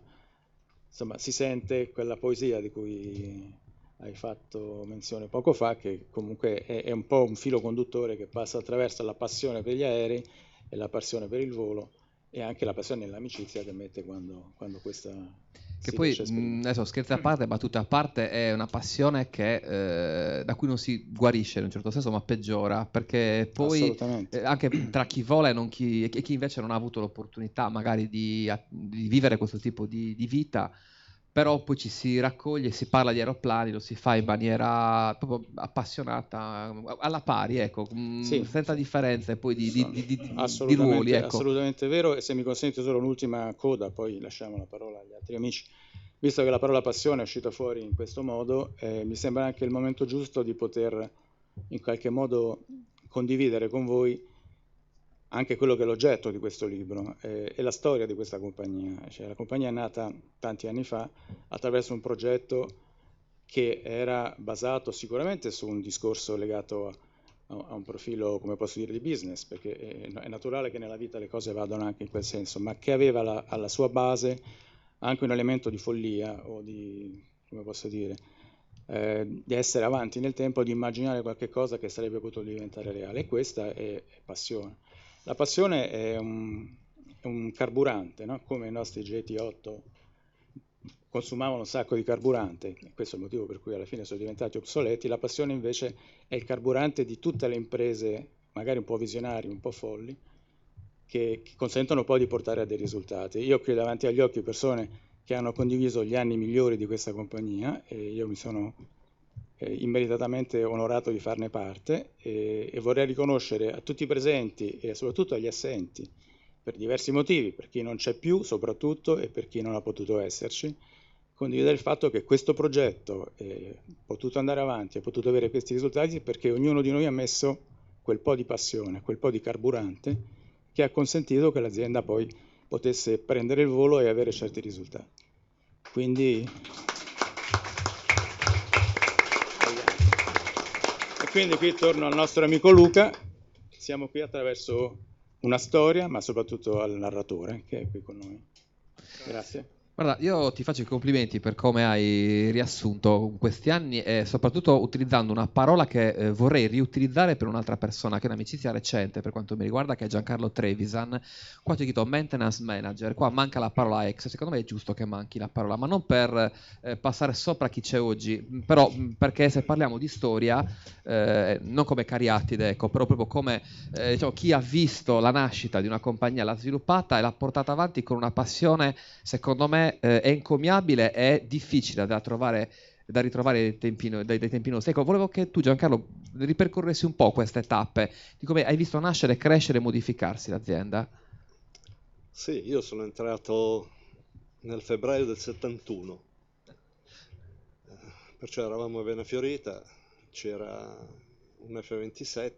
insomma, si sente quella poesia di cui hai fatto menzione poco fa, che comunque è un po' un filo conduttore che passa attraverso la passione per gli aerei e la passione per il volo, e anche la passione nell'amicizia che mette quando questa Che si poi, riesce a esprimere. adesso scherzi a parte, battute a parte, è una passione che, da cui non si guarisce in un certo senso, ma peggiora, perché poi Assolutamente. anche tra chi vola e chi invece non ha avuto l'opportunità magari di vivere questo tipo di vita, però poi ci si raccoglie, si parla di aeroplani, lo si fa in maniera proprio appassionata, alla pari, ecco, Sì, senza differenze poi di ruoli, assolutamente, ecco. assolutamente vero. E se mi consenti solo un'ultima coda, poi lasciamo la parola agli altri amici. Visto che la parola passione è uscita fuori in questo modo, mi sembra anche il momento giusto di poter in qualche modo condividere con voi anche quello che è l'oggetto di questo libro e la storia di questa compagnia. Cioè, la compagnia è nata tanti anni fa attraverso un progetto che era basato sicuramente su un discorso legato a un profilo, come posso dire, di business, perché è naturale che nella vita le cose vadano anche in quel senso, ma che aveva alla sua base anche un elemento di follia o di, come posso dire, di essere avanti nel tempo, di immaginare qualche cosa che sarebbe potuto diventare reale, e questa è passione. La passione è un carburante, no? Come i nostri GT8 consumavano un sacco di carburante, e questo è il motivo per cui alla fine sono diventati obsoleti. La passione invece è il carburante di tutte le imprese, magari un po' visionarie, un po' folli, che consentono poi di portare a dei risultati. Io ho qui davanti agli occhi persone che hanno condiviso gli anni migliori di questa compagnia, e io mi sono immeritatamente onorato di farne parte, e vorrei riconoscere a tutti i presenti e soprattutto agli assenti, per diversi motivi, per chi non c'è più soprattutto e per chi non ha potuto esserci, condividere il fatto che questo progetto è potuto andare avanti, ha potuto avere questi risultati perché ognuno di noi ha messo quel po' di passione, quel po' di carburante che ha consentito che l'azienda poi potesse prendere il volo e avere certi risultati. Quindi qui torno al nostro amico Luca. Siamo qui attraverso una storia, ma soprattutto al narratore che è qui con noi. Grazie. Guarda, io ti faccio i complimenti per come hai riassunto questi anni, e soprattutto utilizzando una parola che vorrei riutilizzare per un'altra persona, che è un'amicizia recente per quanto mi riguarda, che è Giancarlo Trevisan. Qua ti chiedo maintenance manager, qua manca la parola ex. Secondo me è giusto che manchi la parola, ma non per passare sopra chi c'è oggi, però perché se parliamo di storia, non come Cariatide, ecco, però proprio come diciamo, chi ha visto la nascita di una compagnia, l'ha sviluppata e l'ha portata avanti con una passione, secondo me è incommiabile e difficile da ritrovare dai tempi nostri. Ecco, volevo che tu, Giancarlo, ripercorressi un po' queste tappe di come hai visto nascere, crescere e modificarsi l'azienda. Sì, io sono entrato nel febbraio del 71, perciò eravamo a Vena Fiorita, c'era un F27,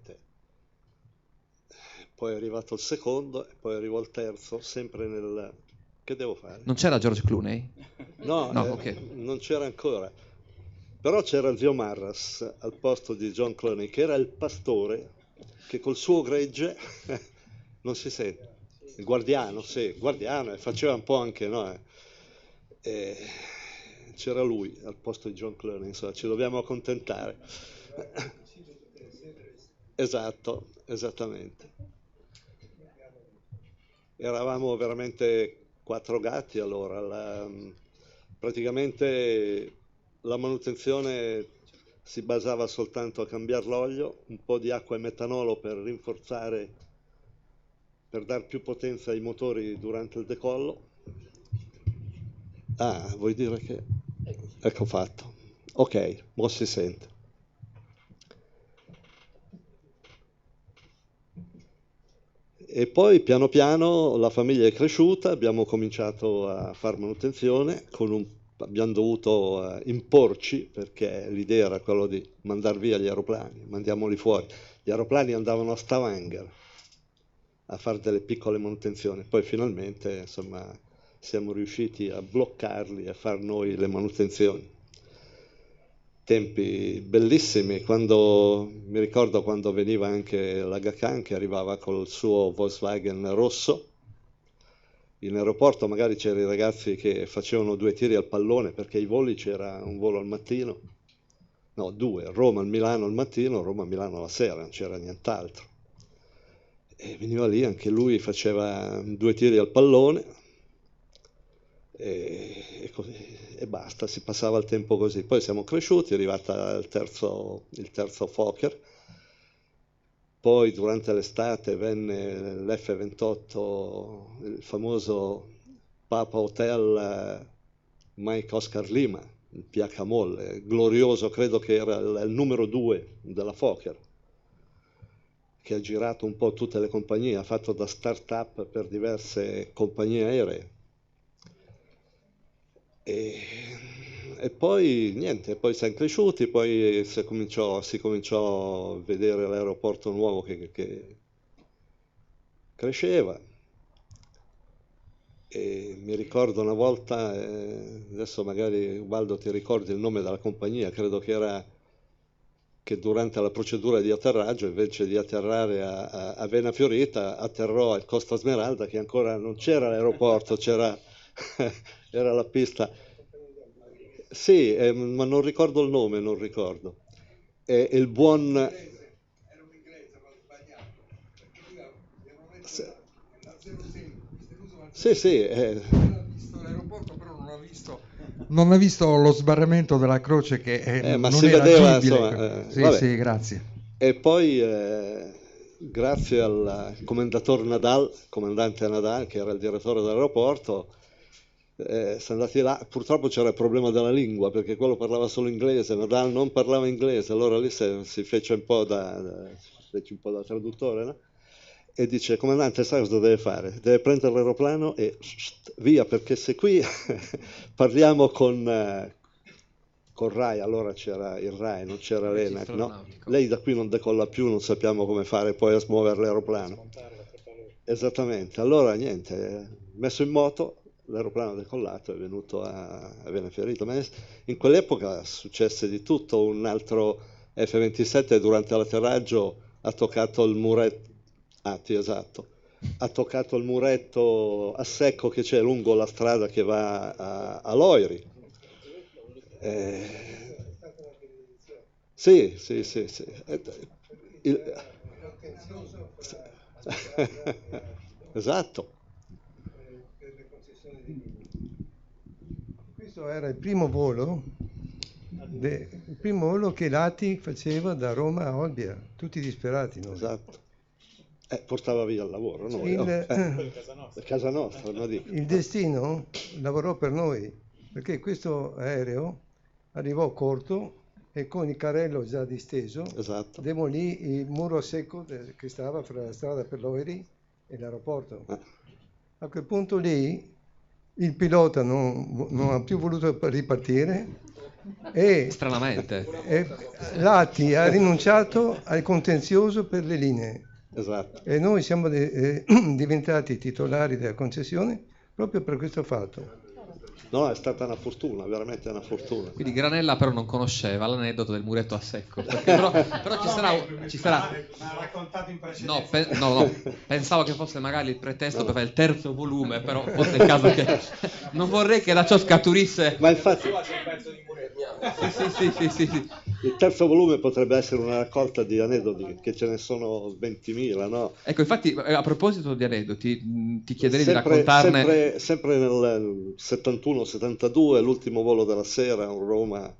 poi è arrivato il secondo e poi arrivò il terzo, sempre nel... Che devo fare? Non c'era George Clooney? No, Okay. non c'era ancora. Però c'era zio Marras al posto di John Clooney, che era il pastore che col suo gregge, non si sente, il guardiano, sì, guardiano, e faceva un po' anche, no? C'era lui al posto di John Clooney, insomma, ci dobbiamo accontentare. Esatto, esattamente. Eravamo veramente 4 gatti allora, praticamente la manutenzione si basava soltanto a cambiare l'olio, un po' di acqua e metanolo per rinforzare, per dar più potenza ai motori durante il decollo. Ah, vuoi dire che... Ecco fatto. Ok, mo si sente. E poi piano piano la famiglia è cresciuta, abbiamo cominciato a fare manutenzione, abbiamo dovuto imporci, perché l'idea era quella di mandare via gli aeroplani, mandiamoli fuori. Gli aeroplani andavano a Stavanger, a fare delle piccole manutenzioni. Poi finalmente, insomma, siamo riusciti a bloccarli e a far noi le manutenzioni. Tempi bellissimi, mi ricordo quando veniva anche l'Aga Khan, che arrivava col suo Volkswagen rosso. In aeroporto magari c'erano i ragazzi che facevano 2 tiri al pallone, perché i voli, c'era un volo al mattino, no, 2, Roma-Milano al mattino, Roma-Milano la sera, non c'era nient'altro. E veniva lì, anche lui faceva 2 tiri al pallone e basta, si passava il tempo così. Poi siamo cresciuti, è arrivata il terzo Fokker. Poi durante l'estate venne l'F-28, il famoso Papa Hotel Mike Oscar Lima, il PH Molle, glorioso, credo che era il numero 2 della Fokker, che ha girato un po' tutte le compagnie, ha fatto da start-up per diverse compagnie aeree. E poi niente, poi siamo cresciuti, poi si cominciò a vedere l'aeroporto nuovo che cresceva. E mi ricordo una volta, adesso magari Ubaldo ti ricordi il nome della compagnia, credo che durante la procedura di atterraggio, invece di atterrare a Vena Fiorita, atterrò al Costa Smeralda, che ancora non c'era l'aeroporto, era la pista. Sì, ma non ricordo il nome, non ricordo. E il buon... Era un inglese, ma sbagliato, perché lui aveva messo la 06, Sì, sì. ha visto l'aeroporto, però non ha visto lo sbarramento della croce che Ma non si era vedeva, agibile. insomma, Sì, vabbè. sì, grazie. E poi, grazie al commendatore Nadal, comandante Nadal, che era il direttore dell'aeroporto, siamo andati là. Purtroppo c'era il problema della lingua, perché quello parlava solo inglese, Nadal non parlava inglese, allora lì si fece un po' da traduttore, no? E dice: comandante, sai cosa deve fare? Deve prendere l'aeroplano e via, perché se qui parliamo con Rai, allora c'era il Rai, non c'era l'ENAC, no? Lei da qui non decolla più, non sappiamo come fare poi a smuovere l'aeroplano. Esattamente, allora niente, messo in moto, l'aeroplano decollato, è venuto a Vena Fiorita. Ma in quell'epoca successe di tutto. Un altro F-27 durante l'atterraggio ha toccato il muretto, esatto, ha toccato il muretto a secco che c'è lungo la strada che va a Loiri. Sì. Esatto. Questo era il primo volo che l'ATI faceva da Roma a Olbia, tutti disperati noi. Esatto. Portava via il lavoro, noi. Casa nostra, no, dico. Il destino lavorò per noi, perché questo aereo arrivò corto e con il carrello già disteso, Esatto. demolì il muro secco che stava fra la strada per Loiri e l'aeroporto. A quel punto lì il pilota non ha più voluto ripartire e Stranamente. l'ATI ha rinunciato al contenzioso per le linee. Esatto. E noi siamo diventati titolari della concessione proprio per questo fatto. No, è stata una fortuna, veramente una fortuna. Quindi Granella però non conosceva l'aneddoto del muretto a secco, perché però ci sarà... Ma raccontato in precedenza. No, pensavo che fosse magari il pretesto per fare il terzo volume, però forse è il caso che... Non vorrei che da ciò scaturisse... Ma infatti... Sì. Il terzo volume potrebbe essere una raccolta di aneddoti, che ce ne sono 20.000, no? Ecco, infatti, a proposito di aneddoti, ti chiederei di raccontarne... Sempre nel 71-72, l'ultimo volo della sera a Roma,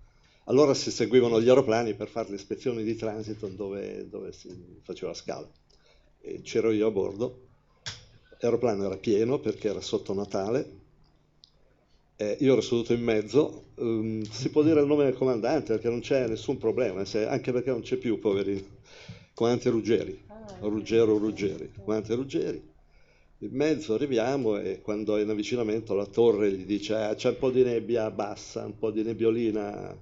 allora si seguivano gli aeroplani per fare le ispezioni di transito dove si faceva scala. E c'ero io a bordo, l'aeroplano era pieno perché era sotto Natale, io ero seduto in mezzo. Si può dire il nome del comandante perché non c'è nessun problema, anche perché non c'è più, poverino. Comandante Ruggeri, comandante Ruggeri. In mezzo arriviamo e quando è in avvicinamento la torre gli dice: c'è un po' di nebbia bassa, un po' di nebbiolina.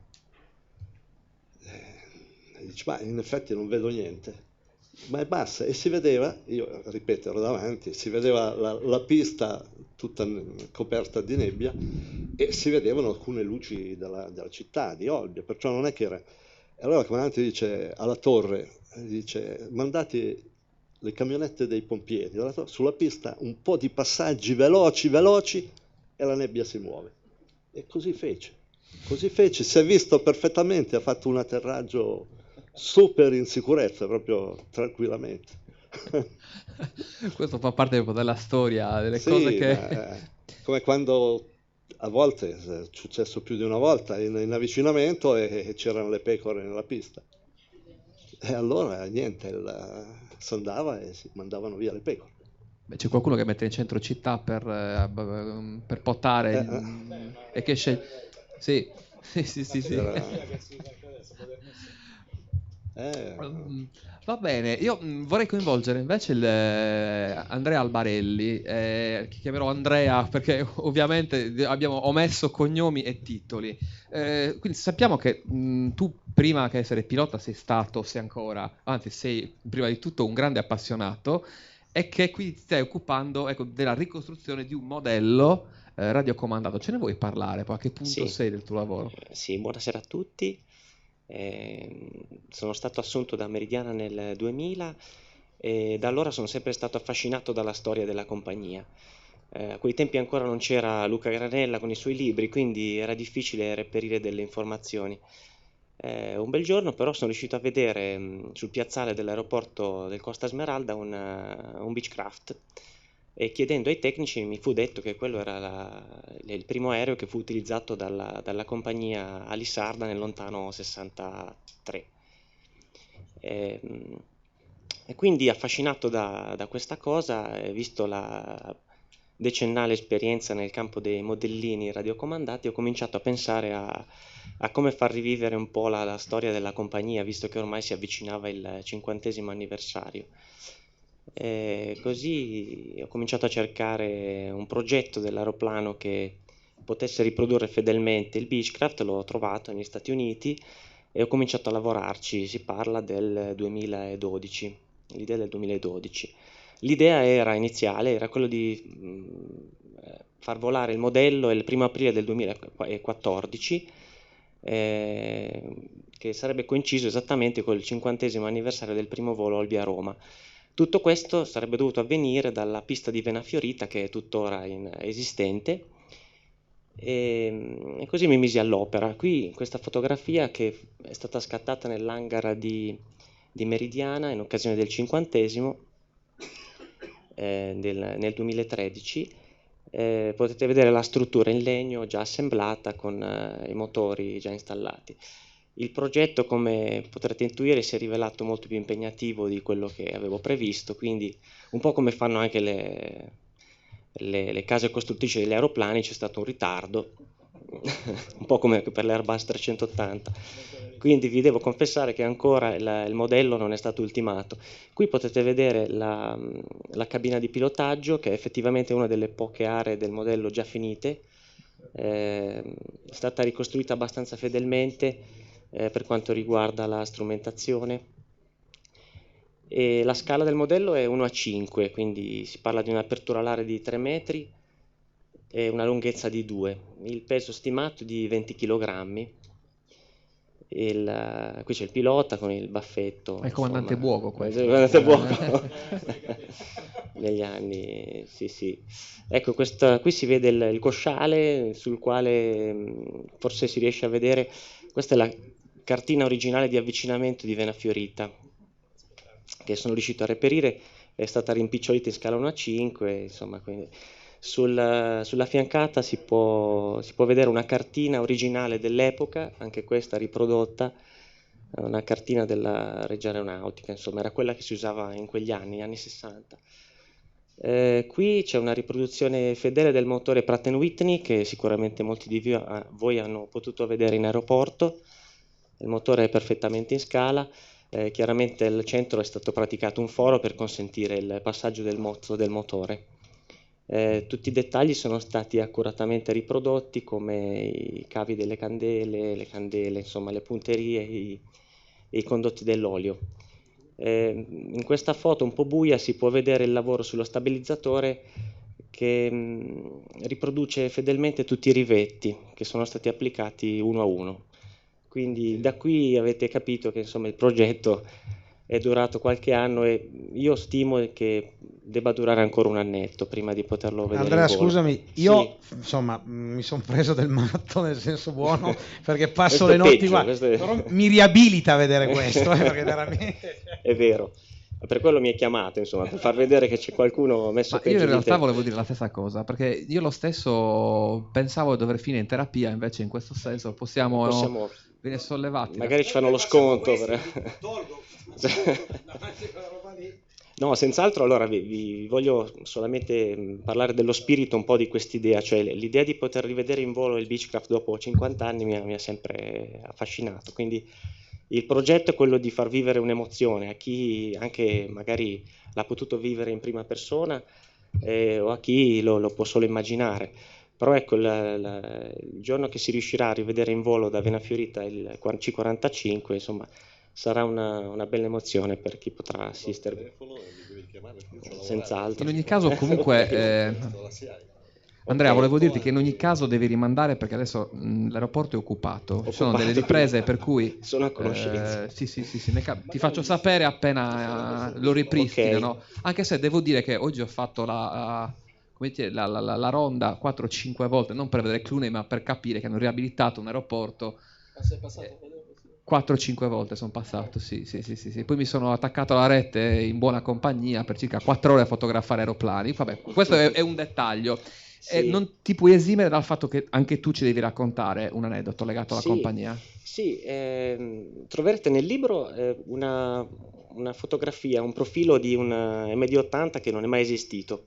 Dice: ma in effetti non vedo niente. ma è bassa, e si vedeva, io ripeto, ero davanti, si vedeva la pista tutta coperta di nebbia e si vedevano alcune luci della città, di Olbia, perciò non è che era... E allora il comandante dice alla torre, dice, mandate le camionette dei pompieri sulla pista, un po' di passaggi veloci, veloci, e la nebbia si muove. E così fece, si è visto perfettamente, ha fatto un atterraggio super in sicurezza, proprio tranquillamente. Questo fa parte un po' della storia, delle Sì, cose che... come quando a volte, è successo più di una volta, in avvicinamento e c'erano le pecore nella pista. E allora niente, si andava e si mandavano via le pecore. Beh, c'è qualcuno che mette in centro città per potare e che sceglie... Sì, sì. Va bene, io vorrei coinvolgere invece Andrea Albarelli, che chiamerò Andrea perché ovviamente abbiamo omesso cognomi e titoli. Quindi sappiamo che tu prima che essere pilota sei ancora, anzi sei prima di tutto un grande appassionato e che quindi ti stai occupando, ecco, della ricostruzione di un modello radiocomandato. Ce ne vuoi parlare? Poi a che punto sei del tuo lavoro? Sì, buonasera a tutti. Sono stato assunto da Meridiana nel 2000 e da allora sono sempre stato affascinato dalla storia della compagnia. A quei tempi ancora non c'era Luca Granella con i suoi libri, quindi era difficile reperire delle informazioni. Un bel giorno però sono riuscito a vedere sul piazzale dell'aeroporto del Costa Smeralda un Beechcraft, e chiedendo ai tecnici mi fu detto che quello era il primo aereo che fu utilizzato dalla compagnia Alisarda nel lontano 63. E quindi affascinato da questa cosa, visto la decennale esperienza nel campo dei modellini radiocomandati, ho cominciato a pensare a come far rivivere un po' la storia della compagnia, visto che ormai si avvicinava il 50° anniversario. E così ho cominciato a cercare un progetto dell'aeroplano che potesse riprodurre fedelmente il Beechcraft. L'ho trovato negli Stati Uniti e ho cominciato a lavorarci. Si parla del 2012, l'idea del 2012. L'idea iniziale era quello di far volare il modello il 1° aprile del 2014, che sarebbe coinciso esattamente col 50° anniversario del primo volo Olbia-Roma. Tutto questo sarebbe dovuto avvenire dalla pista di Venafiorita, che è tuttora esistente, e così mi misi all'opera. Qui questa fotografia, che è stata scattata nell'hangar di Meridiana in occasione del 50° nel 2013, potete vedere la struttura in legno già assemblata con i motori già installati. Il progetto, come potrete intuire, si è rivelato molto più impegnativo di quello che avevo previsto, quindi un po' come fanno anche le case costruttrici degli aeroplani, c'è stato un ritardo, un po' come per l'Airbus 380. Quindi vi devo confessare che ancora il modello non è stato ultimato. Qui potete vedere la cabina di pilotaggio, che è effettivamente una delle poche aree del modello già finite. È stata ricostruita abbastanza fedelmente per quanto riguarda la strumentazione, e la scala del modello è 1:5, quindi si parla di un'apertura alare di 3 metri e una lunghezza di 2, il peso stimato di 20 kg. Qui c'è il pilota con il baffetto, il comandante Buoco, questo. Il comandante Buoco. Negli anni, sì. Ecco, qui si vede il cosciale, sul quale forse si riesce a vedere. Questa è la cartina originale di avvicinamento di Venafiorita, che sono riuscito a reperire. È stata rimpicciolita in scala 1:5, insomma. Quindi sulla fiancata si può vedere una cartina originale dell'epoca, anche questa riprodotta, una cartina della Regia Aeronautica, insomma era quella che si usava in quegli anni 60. Qui c'è una riproduzione fedele del motore Pratt & Whitney, che sicuramente molti di voi hanno potuto vedere in aeroporto. Il motore è perfettamente in scala. Chiaramente al centro è stato praticato un foro per consentire il passaggio del mozzo del motore. Tutti i dettagli sono stati accuratamente riprodotti, come i cavi delle candele, le candele, insomma le punterie e i condotti dell'olio. In questa foto un po' buia si può vedere il lavoro sullo stabilizzatore che riproduce fedelmente tutti i rivetti che sono stati applicati uno a uno. Quindi da qui avete capito che insomma il progetto è durato qualche anno e io stimo che debba durare ancora un annetto prima di poterlo vedere Andrea, in volo. scusami, io Sì. insomma mi sono preso del matto nel senso buono perché passo Questo le è notti peggio, qua, questo è- però mi riabilita a vedere questo, perché veramente... È vero. Per quello mi hai chiamato, insomma, per far vedere che c'è qualcuno messo Ma io peggio in di realtà te. volevo dire la stessa cosa, perché io lo stesso pensavo di dover finire in terapia, invece in questo senso possiamo venire sollevati. Magari ci fanno lo sconto. Tolgo davanti a quella roba lì. No, senz'altro, allora vi voglio solamente parlare dello spirito un po' di quest'idea, cioè l'idea di poter rivedere in volo il Beechcraft dopo 50 anni mi ha sempre affascinato, quindi il progetto è quello di far vivere un'emozione a chi anche magari l'ha potuto vivere in prima persona o a chi lo può solo immaginare. Però ecco, il giorno che si riuscirà a rivedere in volo da Vena Fiorita il C-45, insomma, sarà una bella emozione per chi potrà assistervi. Senz'altro. In ogni caso, comunque, Andrea, volevo dirti che in ogni caso devi rimandare perché adesso l'aeroporto è occupato. Ci sono delle riprese per cui... Sono a conoscenza. Sì, ti faccio sapere appena lo ripristinano. Ok. Anche se devo dire che oggi ho fatto come dire, la ronda 4-5 volte, non per vedere Cluny, ma per capire che hanno riabilitato un aeroporto. Sei passato 4-5 volte sono passato, sì. Poi mi sono attaccato alla rete in buona compagnia per circa 4 ore a fotografare aeroplani. Vabbè, questo è un dettaglio. Sì. Non ti puoi esimere dal fatto che anche tu ci devi raccontare un aneddoto legato alla compagnia? Sì, troverete nel libro una fotografia, un profilo di un MD-80 che non è mai esistito.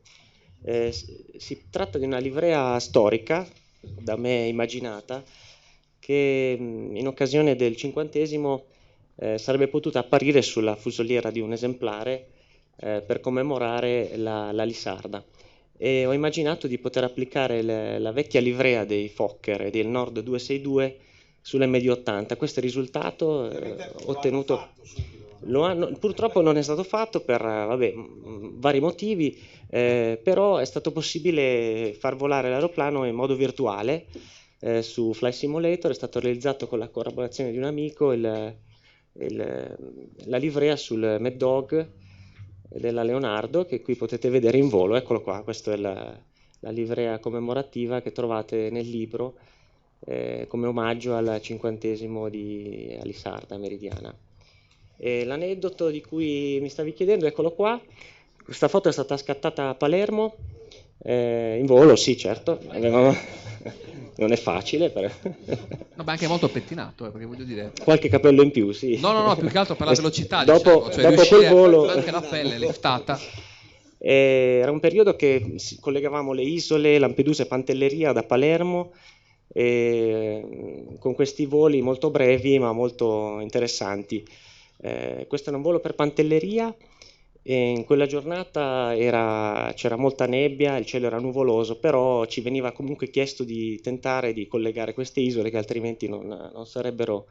Si tratta di una livrea storica, da me immaginata, che in occasione del 50° sarebbe potuta apparire sulla fusoliera di un esemplare per commemorare la Lisarda. E ho immaginato di poter applicare la vecchia livrea dei Fokker e del Nord 262 sull'MD-80. Questo è il risultato ottenuto. Purtroppo non è stato fatto per vari motivi, però è stato possibile far volare l'aeroplano in modo virtuale su Flight Simulator. È stato realizzato con la collaborazione di un amico la livrea sul Mad Dog della Leonardo, che qui potete vedere in volo. Eccolo qua, questa è la livrea commemorativa che trovate nel libro come omaggio al 50° di Alisarda Meridiana. L'aneddoto di cui mi stavi chiedendo, eccolo qua. Questa foto è stata scattata a Palermo in volo, sì, certo. Non è facile, però. No, beh, anche molto pettinato, perché voglio dire... Qualche capello in più, sì. No, più che altro per la velocità, dopo cioè quel volo... anche la pelle liftata. Era un periodo che collegavamo le isole Lampedusa e Pantelleria da Palermo, con questi voli molto brevi ma molto interessanti. Questo era un volo per Pantelleria. E in quella giornata c'era molta nebbia, il cielo era nuvoloso, però ci veniva comunque chiesto di tentare di collegare queste isole che altrimenti non sarebbero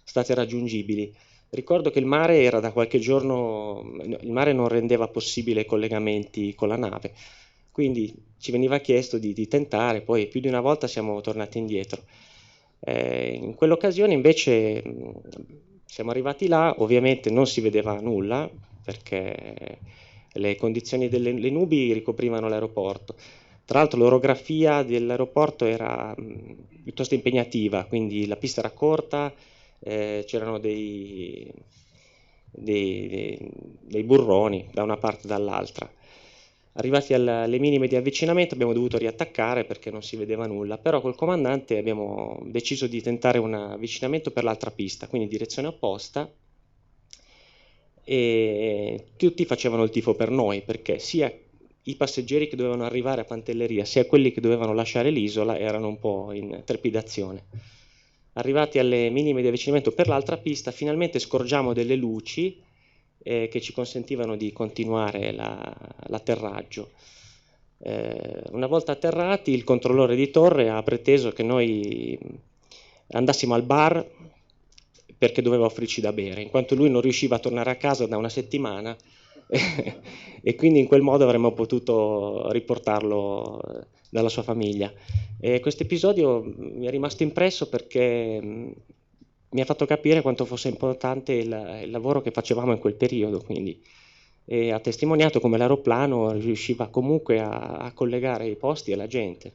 state raggiungibili. Ricordo che il mare era da qualche giorno, il mare non rendeva possibile i collegamenti con la nave, quindi ci veniva chiesto di tentare, poi più di una volta siamo tornati indietro. In quell'occasione invece siamo arrivati là, ovviamente non si vedeva nulla, perché le condizioni delle nubi ricoprivano l'aeroporto. Tra l'altro l'orografia dell'aeroporto era piuttosto impegnativa, quindi la pista era corta, c'erano dei burroni da una parte e dall'altra. Arrivati alle minime di avvicinamento abbiamo dovuto riattaccare perché non si vedeva nulla, però col comandante abbiamo deciso di tentare un avvicinamento per l'altra pista, quindi direzione opposta, e tutti facevano il tifo per noi perché sia i passeggeri che dovevano arrivare a Pantelleria sia quelli che dovevano lasciare l'isola erano un po' in trepidazione. Arrivati alle minime di avvicinamento per l'altra pista finalmente scorgiamo delle luci che ci consentivano di continuare l'atterraggio. Una volta atterrati il controllore di torre ha preteso che noi andassimo al bar perché doveva offrirci da bere, in quanto lui non riusciva a tornare a casa da una settimana e quindi in quel modo avremmo potuto riportarlo dalla sua famiglia. E questo episodio mi è rimasto impresso perché mi ha fatto capire quanto fosse importante il lavoro che facevamo in quel periodo, quindi. E ha testimoniato come l'aeroplano riusciva comunque a collegare i posti e la gente.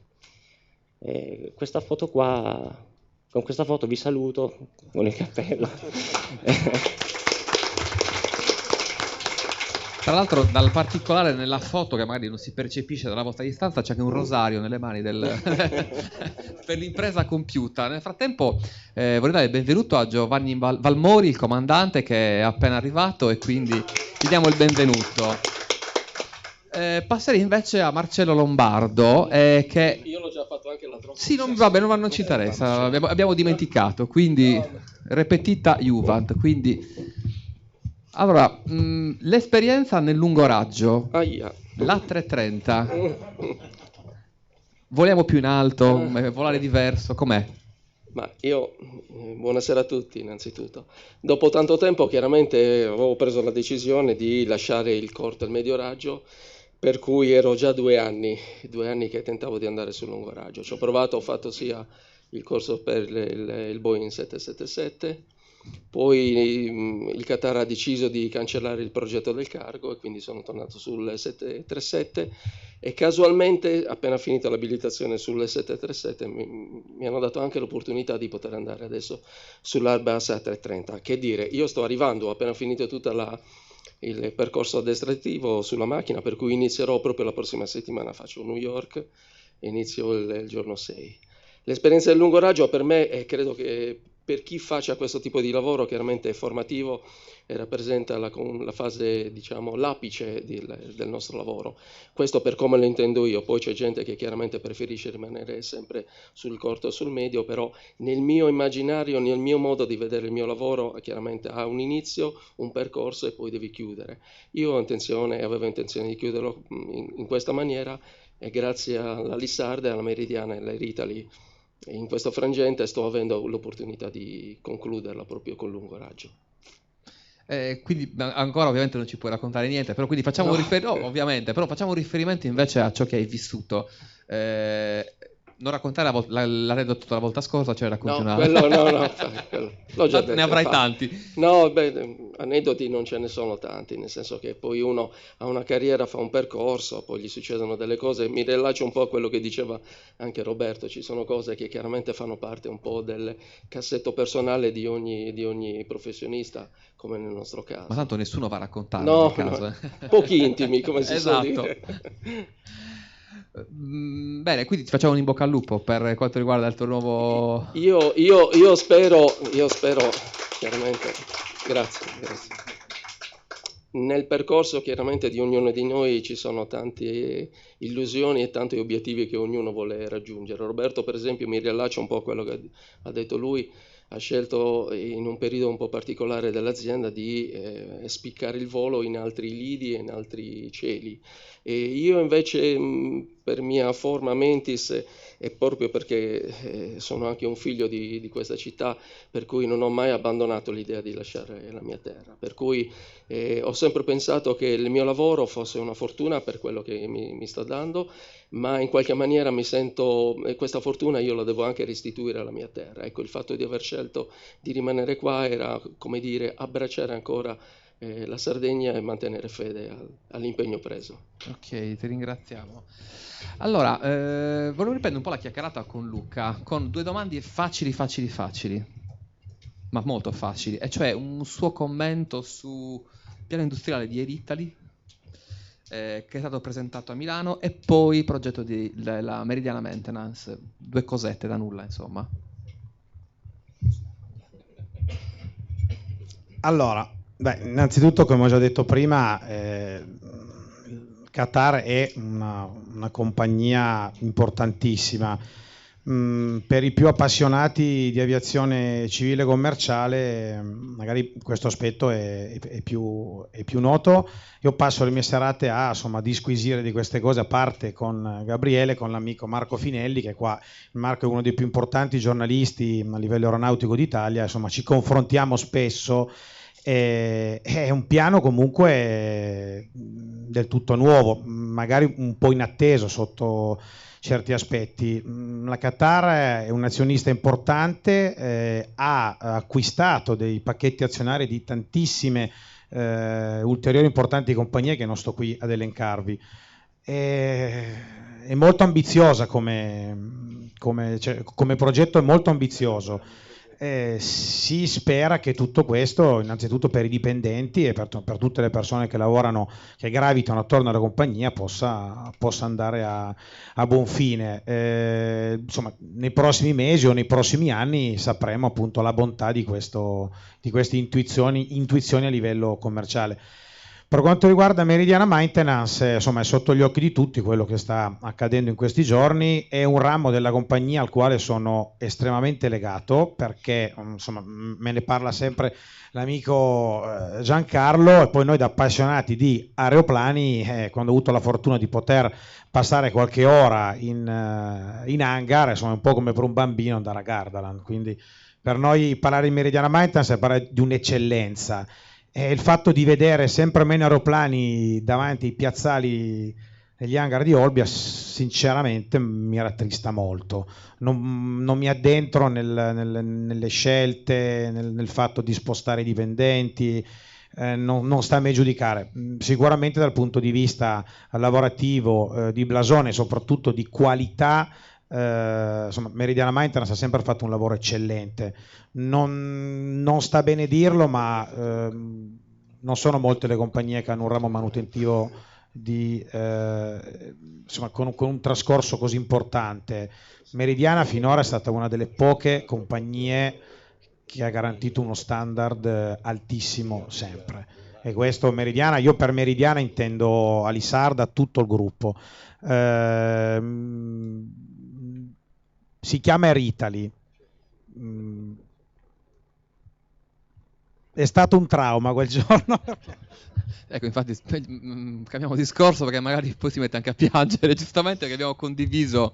E questa foto qua, con questa foto vi saluto con il cappello. Tra l'altro, dal particolare nella foto, che magari non si percepisce dalla vostra distanza, c'è anche un rosario nelle mani per l'impresa compiuta. Nel frattempo vorrei dare il benvenuto a Giovanni Valmori, il comandante, che è appena arrivato, e quindi gli diamo il benvenuto. Passerei invece a Marcello Lombardo, che... Io l'ho già fatto anche l'altro. Sì, vabbè, non ci interessa, abbiamo dimenticato, quindi repetita Juvent, quindi... Allora, l'esperienza nel lungo raggio, l'A330, voliamo più in alto, volare diverso, com'è? Ma buonasera a tutti innanzitutto. Dopo tanto tempo chiaramente avevo preso la decisione di lasciare il corto e il medio raggio, per cui ero già 2 anni che tentavo di andare sul lungo raggio. Ci ho provato, ho fatto sia il corso per il Boeing 777, poi il Qatar ha deciso di cancellare il progetto del cargo e quindi sono tornato sul 737 e casualmente appena finita l'abilitazione sul 737 mi hanno dato anche l'opportunità di poter andare adesso sull'Airbus A330. Che dire, io sto arrivando, ho appena finito tutto il percorso addestrativo sulla macchina, per cui inizierò proprio la prossima settimana, faccio New York e inizio il giorno 6. L'esperienza del lungo raggio per me credo che per chi faccia questo tipo di lavoro chiaramente è formativo e rappresenta la fase, diciamo, l'apice del nostro lavoro. Questo per come lo intendo io, poi c'è gente che chiaramente preferisce rimanere sempre sul corto o sul medio, però nel mio immaginario, nel mio modo di vedere il mio lavoro, chiaramente ha un inizio, un percorso e poi devi chiudere. Io avevo intenzione di chiuderlo in questa maniera e grazie alla Lissarda, alla Meridiana e all'Air Italy in questo frangente sto avendo l'opportunità di concluderla proprio con lungo raggio. Quindi ancora ovviamente non ci puoi raccontare niente, però quindi facciamo ovviamente, però facciamo un riferimento invece a ciò che hai vissuto. Non raccontare l'aneddoto della volta scorsa, cioè racconti una... quello, l'ho già detto, ne avrai tanti. No, aneddoti non ce ne sono tanti, nel senso che poi uno ha una carriera, fa un percorso, poi gli succedono delle cose. Mi rilaccio un po' a quello che diceva anche Roberto, ci sono cose che chiaramente fanno parte un po' del cassetto personale di ogni professionista, come nel nostro caso. Ma tanto nessuno va a raccontare no, nel caso. Pochi intimi, come si esatto. suol dire. Bene, quindi ti facciamo un in bocca al lupo per quanto riguarda il tuo nuovo... Io spero chiaramente, grazie. Nel percorso chiaramente di ognuno di noi ci sono tante illusioni e tanti obiettivi che ognuno vuole raggiungere. Roberto per esempio, mi riallaccio un po' a quello che ha detto lui, ha scelto in un periodo un po' particolare dell'azienda di spiccare il volo in altri lidi e in altri cieli. E io invece per mia forma mentis e proprio perché sono anche un figlio di questa città, per cui non ho mai abbandonato l'idea di lasciare la mia terra, per cui ho sempre pensato che il mio lavoro fosse una fortuna per quello che mi sta dando, ma in qualche maniera mi sento, questa fortuna io la devo anche restituire alla mia terra. Ecco, il fatto di aver scelto di rimanere qua era, come dire, abbracciare ancora la Sardegna e mantenere fede all'impegno preso. Ok, ti ringraziamo. Allora, volevo riprendere un po' la chiacchierata con Luca, con 2 domande facili, ma molto facili, e cioè un suo commento sul piano industriale di Air Italy, che è stato presentato a Milano, e poi il progetto della Meridiana Maintenance, 2 cosette da nulla, insomma. Allora, innanzitutto, come ho già detto prima, Qatar è una compagnia importantissima Per i più appassionati di aviazione civile e commerciale, magari questo aspetto è più noto. Io passo le mie serate a disquisire di queste cose, a parte con Gabriele, con l'amico Marco Finelli, che qua Marco è uno dei più importanti giornalisti a livello aeronautico d'Italia, insomma ci confrontiamo spesso. È un piano comunque del tutto nuovo, magari un po' inatteso sotto certi aspetti. La Qatar è un azionista importante, ha acquistato dei pacchetti azionari di tantissime ulteriori importanti compagnie che non sto qui ad elencarvi. È molto ambiziosa come progetto, è molto ambizioso. Si spera che tutto questo, innanzitutto per i dipendenti e per tutte le persone che lavorano, che gravitano attorno alla compagnia, possa andare a buon fine. Insomma, nei prossimi mesi o nei prossimi anni sapremo appunto la bontà di queste intuizioni a livello commerciale. Per quanto riguarda Meridiana Maintenance, insomma, è sotto gli occhi di tutti quello che sta accadendo in questi giorni. È un ramo della compagnia al quale sono estremamente legato, perché insomma, me ne parla sempre l'amico Giancarlo, e poi noi da appassionati di aeroplani, quando ho avuto la fortuna di poter passare qualche ora in hangar, insomma, è un po' come per un bambino andare a Gardaland. Quindi per noi parlare di Meridiana Maintenance è parlare di un'eccellenza. E il fatto di vedere sempre meno aeroplani davanti ai piazzali degli hangar di Olbia sinceramente mi rattrista molto. Non mi addentro nelle scelte, nel fatto di spostare i dipendenti, non sta a me giudicare. Sicuramente dal punto di vista lavorativo, di blasone e soprattutto di qualità, insomma, Meridiana Maintenance ha sempre fatto un lavoro eccellente. Non sta bene dirlo, ma non sono molte le compagnie che hanno un ramo manutentivo insomma, con un trascorso così importante. Meridiana finora è stata una delle poche compagnie che ha garantito uno standard altissimo sempre. E questo Meridiana, io per Meridiana intendo Alisarda, tutto il gruppo. Si chiama Air Italy. È stato un trauma quel giorno. Ecco, infatti cambiamo discorso perché magari poi si mette anche a piangere, giustamente, che abbiamo condiviso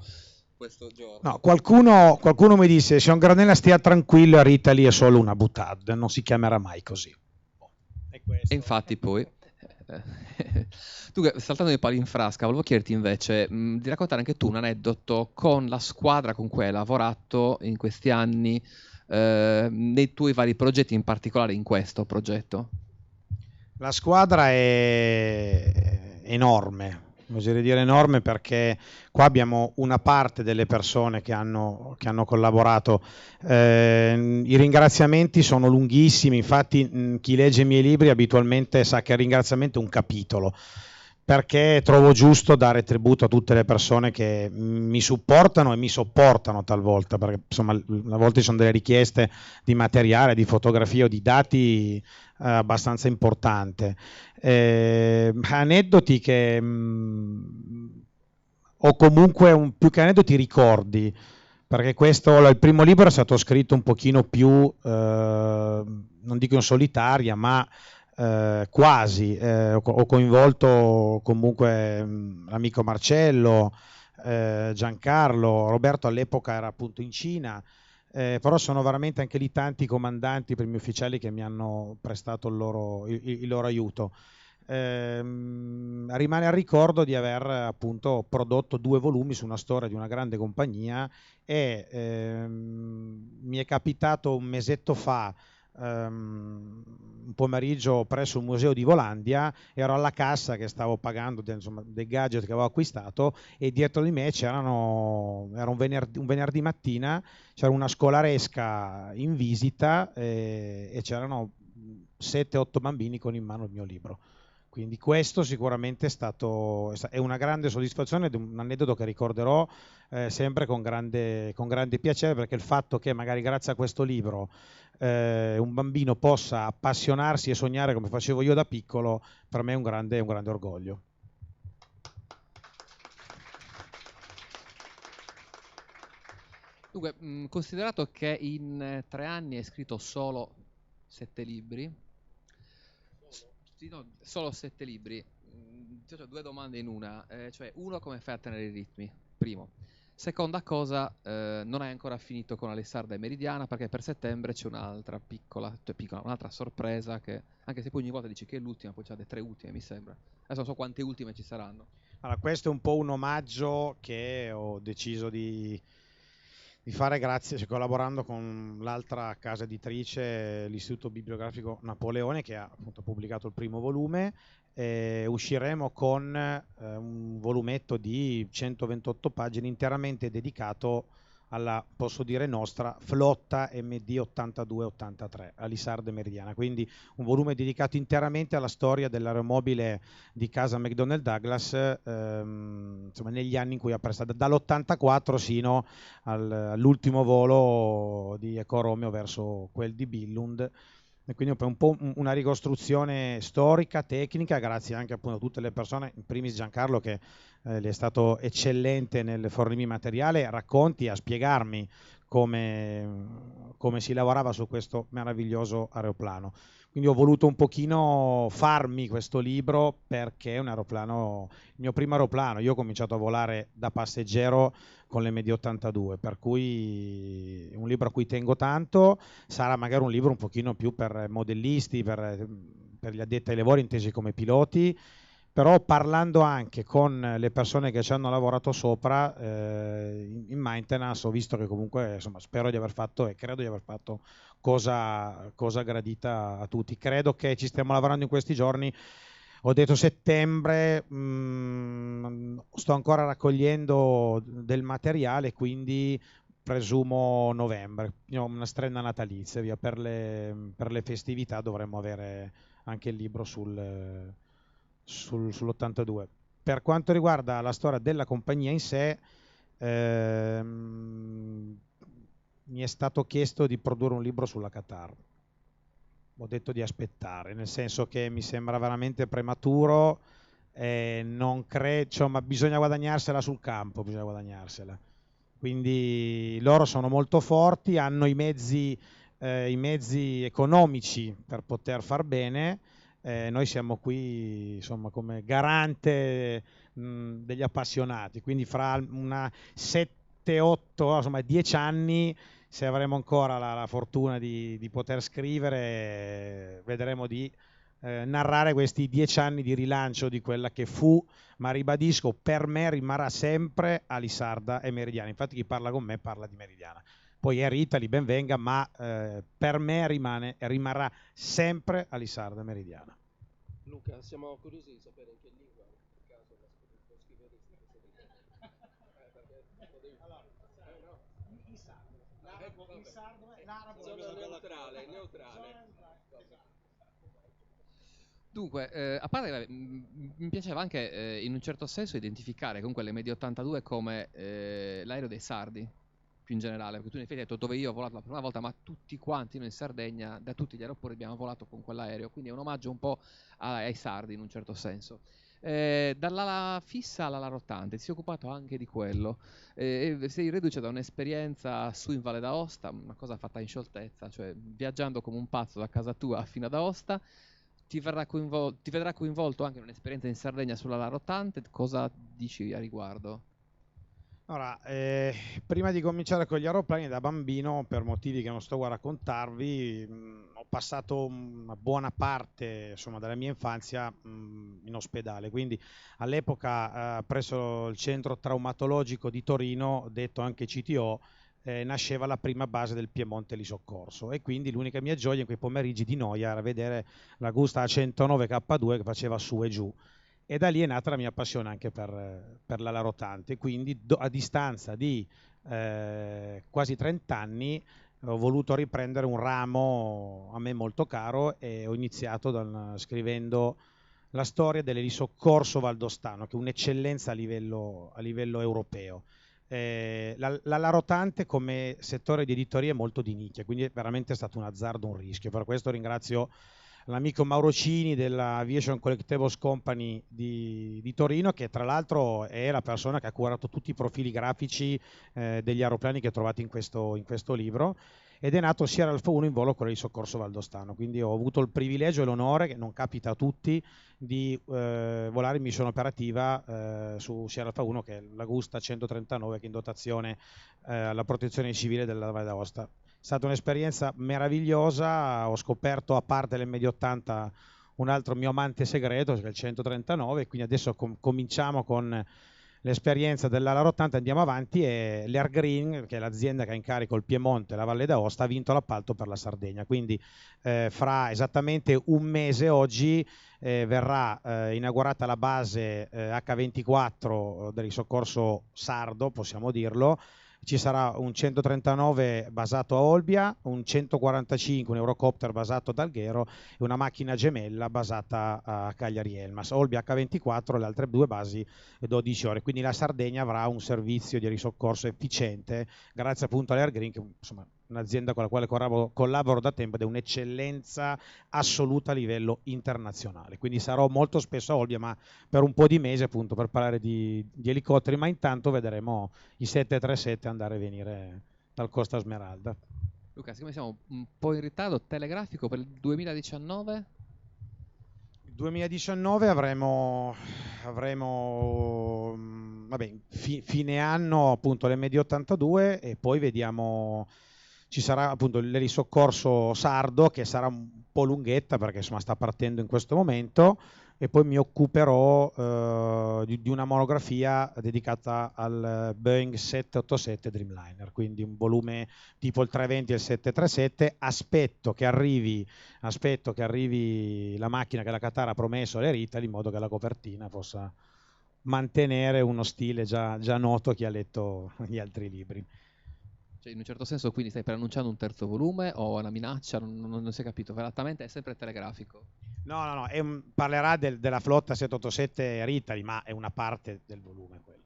questo giorno. No, qualcuno mi disse: se un Granella stia tranquillo, Air Italy è solo una boutade, non si chiamerà mai così. E infatti poi tu, saltando i pali in frasca, volevo chiederti invece di raccontare anche tu un aneddoto con la squadra con cui hai lavorato in questi anni, nei tuoi vari progetti, in particolare in questo progetto. La squadra è enorme, oserei dire enorme, perché qua abbiamo una parte delle persone che hanno collaborato. I ringraziamenti sono lunghissimi, infatti chi legge i miei libri abitualmente sa che il ringraziamento è un capitolo, perché trovo giusto dare tributo a tutte le persone che mi supportano e mi sopportano talvolta, perché insomma a volte ci sono delle richieste di materiale, di fotografie o di dati abbastanza importante. Aneddoti che o comunque più che aneddoti ricordi, perché il primo libro è stato scritto un pochino più, non dico in solitaria, ma quasi. Ho coinvolto comunque l'amico Marcello, Giancarlo, Roberto all'epoca era appunto in Cina, però sono veramente anche lì tanti comandanti, primi ufficiali che mi hanno prestato il loro aiuto. Rimane al ricordo di aver appunto prodotto 2 volumi su una storia di una grande compagnia, e mi è capitato un mesetto fa, un pomeriggio presso il museo di Volandia, ero alla cassa che stavo pagando dei gadget che avevo acquistato, e dietro di me era un venerdì mattina, c'era una scolaresca in visita, e c'erano 7-8 bambini con in mano il mio libro. Quindi questo sicuramente è una grande soddisfazione ed un aneddoto che ricorderò sempre con grande piacere, perché il fatto che magari grazie a questo libro un bambino possa appassionarsi e sognare come facevo io da piccolo, per me è un grande orgoglio. Dunque, considerato che in 3 anni hai scritto solo 7 libri, sì, no, solo 7 libri, ti ho 2 domande in una, cioè uno, come fai a tenere i ritmi? Primo. Seconda cosa, non hai ancora finito con Alisarda e Meridiana, perché per settembre c'è un'altra un'altra sorpresa, che anche se poi ogni volta dici che è l'ultima, poi c'è le 3 ultime, mi sembra. Adesso non so quante ultime ci saranno. Allora, questo è un po' un omaggio che ho deciso di fare collaborando con l'altra casa editrice, l'Istituto Bibliografico Napoleone, che ha appunto pubblicato il primo volume. Usciremo con un volumetto di 128 pagine interamente dedicato alla, posso dire, nostra flotta MD 82-83, Alisarda e Meridiana, quindi un volume dedicato interamente alla storia dell'aeromobile di casa McDonnell Douglas, insomma, negli anni in cui ha prestato, dall'84 sino all'ultimo volo di Eco Romeo verso quel di Billund. E quindi un po' una ricostruzione storica, tecnica, grazie anche appunto a tutte le persone, in primis Giancarlo, che le è stato eccellente nel fornirmi materiale, racconti, a spiegarmi come si lavorava su questo meraviglioso aeroplano. Quindi ho voluto un pochino farmi questo libro, perché è un aeroplano, il mio primo aeroplano. Io ho cominciato a volare da passeggero con l'MD-82, per cui è un libro a cui tengo tanto. Sarà magari un libro un pochino più per modellisti, per gli addetti ai lavori intesi come piloti, però parlando anche con le persone che ci hanno lavorato sopra in maintenance, ho visto che comunque, insomma, spero di aver fatto e credo di aver fatto cosa gradita a tutti. Credo che ci stiamo lavorando in questi giorni. Ho detto settembre, sto ancora raccogliendo del materiale, quindi presumo novembre, una strenna natalizia, via, per le festività dovremmo avere anche il libro sull'82. Per quanto riguarda la storia della compagnia in sé, mi è stato chiesto di produrre un libro sulla Qatar. Ho detto di aspettare, nel senso che mi sembra veramente prematuro, non credo, insomma, bisogna guadagnarsela sul campo, bisogna guadagnarsela. Quindi loro sono molto forti, hanno i mezzi economici per poter far bene. Noi siamo qui, insomma, come garante degli appassionati, quindi fra una 7-8, insomma 10 anni, se avremo ancora la fortuna di poter scrivere, vedremo di narrare questi 10 anni di rilancio di quella che fu, ma ribadisco, per me rimarrà sempre Alisarda e Meridiana. Infatti chi parla con me parla di Meridiana. Poi Air Italy, ben venga, ma per me rimarrà sempre Alisarda e Meridiana. Luca, siamo curiosi di sapere in che lingua per caso lo scriveresti questo libro. Zona neutrale. Dunque, a parte, mi piaceva anche in un certo senso identificare comunque l'MD-82 come l'aereo dei sardi, più in generale, perché tu in effetti hai detto dove io ho volato la prima volta, ma tutti quanti noi in Sardegna, da tutti gli aeroporti abbiamo volato con quell'aereo, quindi è un omaggio un po' ai sardi in un certo senso. Dall'ala fissa all'ala rotante, ti sei occupato anche di quello, sei reduce da un'esperienza su in Valle d'Aosta, una cosa fatta in scioltezza, cioè viaggiando come un pazzo da casa tua fino ad Aosta. Ti vedrà coinvolto anche in un'esperienza in Sardegna sull'ala rotante. Cosa dici a riguardo? Allora, prima di cominciare con gli aeroplani, da bambino, per motivi che non sto a raccontarvi, ho passato una buona parte, insomma, della mia infanzia in ospedale. Quindi all'epoca, presso il centro traumatologico di Torino, detto anche CTO, nasceva la prima base del Piemonte lì soccorso, e quindi l'unica mia gioia in quei pomeriggi di noia era vedere la Gusta A109 K2 che faceva su e giù, e da lì è nata la mia passione anche per l'ala rotante. Quindi a distanza di quasi 30 anni ho voluto riprendere un ramo a me molto caro, e ho iniziato scrivendo la storia dell'elisoccorso valdostano, che è un'eccellenza a livello europeo. La rotante come settore di editoria è molto di nicchia, quindi è veramente stato un azzardo, un rischio. Per questo ringrazio l'amico Mauro Cini della Aviation Collectibles Company di Torino, che tra l'altro è la persona che ha curato tutti i profili grafici degli aeroplani che trovate in questo libro, ed è nato Sierra Alfa 1 in volo con il soccorso valdostano, quindi ho avuto il privilegio e l'onore, che non capita a tutti, di volare in missione operativa su Sierra Alfa 1, che è l'Agusta 139, che è in dotazione alla protezione civile della Valle d'Aosta. È stata un'esperienza meravigliosa, ho scoperto, a parte l'M80, un altro mio amante segreto, che è il 139, quindi adesso cominciamo con l'esperienza dell'Ala 80, andiamo avanti, e l'Air Green, che è l'azienda che ha in carico il Piemonte e la Valle d'Aosta, ha vinto l'appalto per la Sardegna, quindi fra esattamente un mese oggi verrà inaugurata la base H24 del soccorso sardo, possiamo dirlo. Ci sarà un 139 basato a Olbia, un 145, un Eurocopter basato ad Alghero, e una macchina gemella basata a Cagliari Elmas. Olbia H24, le altre due basi 12 ore. Quindi la Sardegna avrà un servizio di risoccorso efficiente, grazie appunto all'Air Green, che insomma un'azienda con la quale collaboro da tempo ed è un'eccellenza assoluta a livello internazionale. Quindi sarò molto spesso a Olbia, ma per un po' di mesi, appunto, per parlare di elicotteri, ma intanto vedremo i 737 andare e venire dal Costa Smeralda. Luca, siccome siamo un po' in ritardo telegrafico per il 2019? Il 2019 avremo vabbè, fine anno appunto l'MD82, e poi vediamo, ci sarà appunto l'elisoccorso sardo, che sarà un po' lunghetta perché insomma sta partendo in questo momento, e poi mi occuperò di una monografia dedicata al Boeing 787 Dreamliner, quindi un volume tipo il 320 e il 737. Aspetto che arrivi la macchina che la Qatar ha promesso all'Air Italy, in modo che la copertina possa mantenere uno stile già noto a chi ha letto gli altri libri. Cioè, in un certo senso, quindi stai preannunciando un terzo volume o una minaccia? Non si è capito, esattamente, è sempre telegrafico. No, parlerà della flotta 787 Air Italy, ma è una parte del volume quella.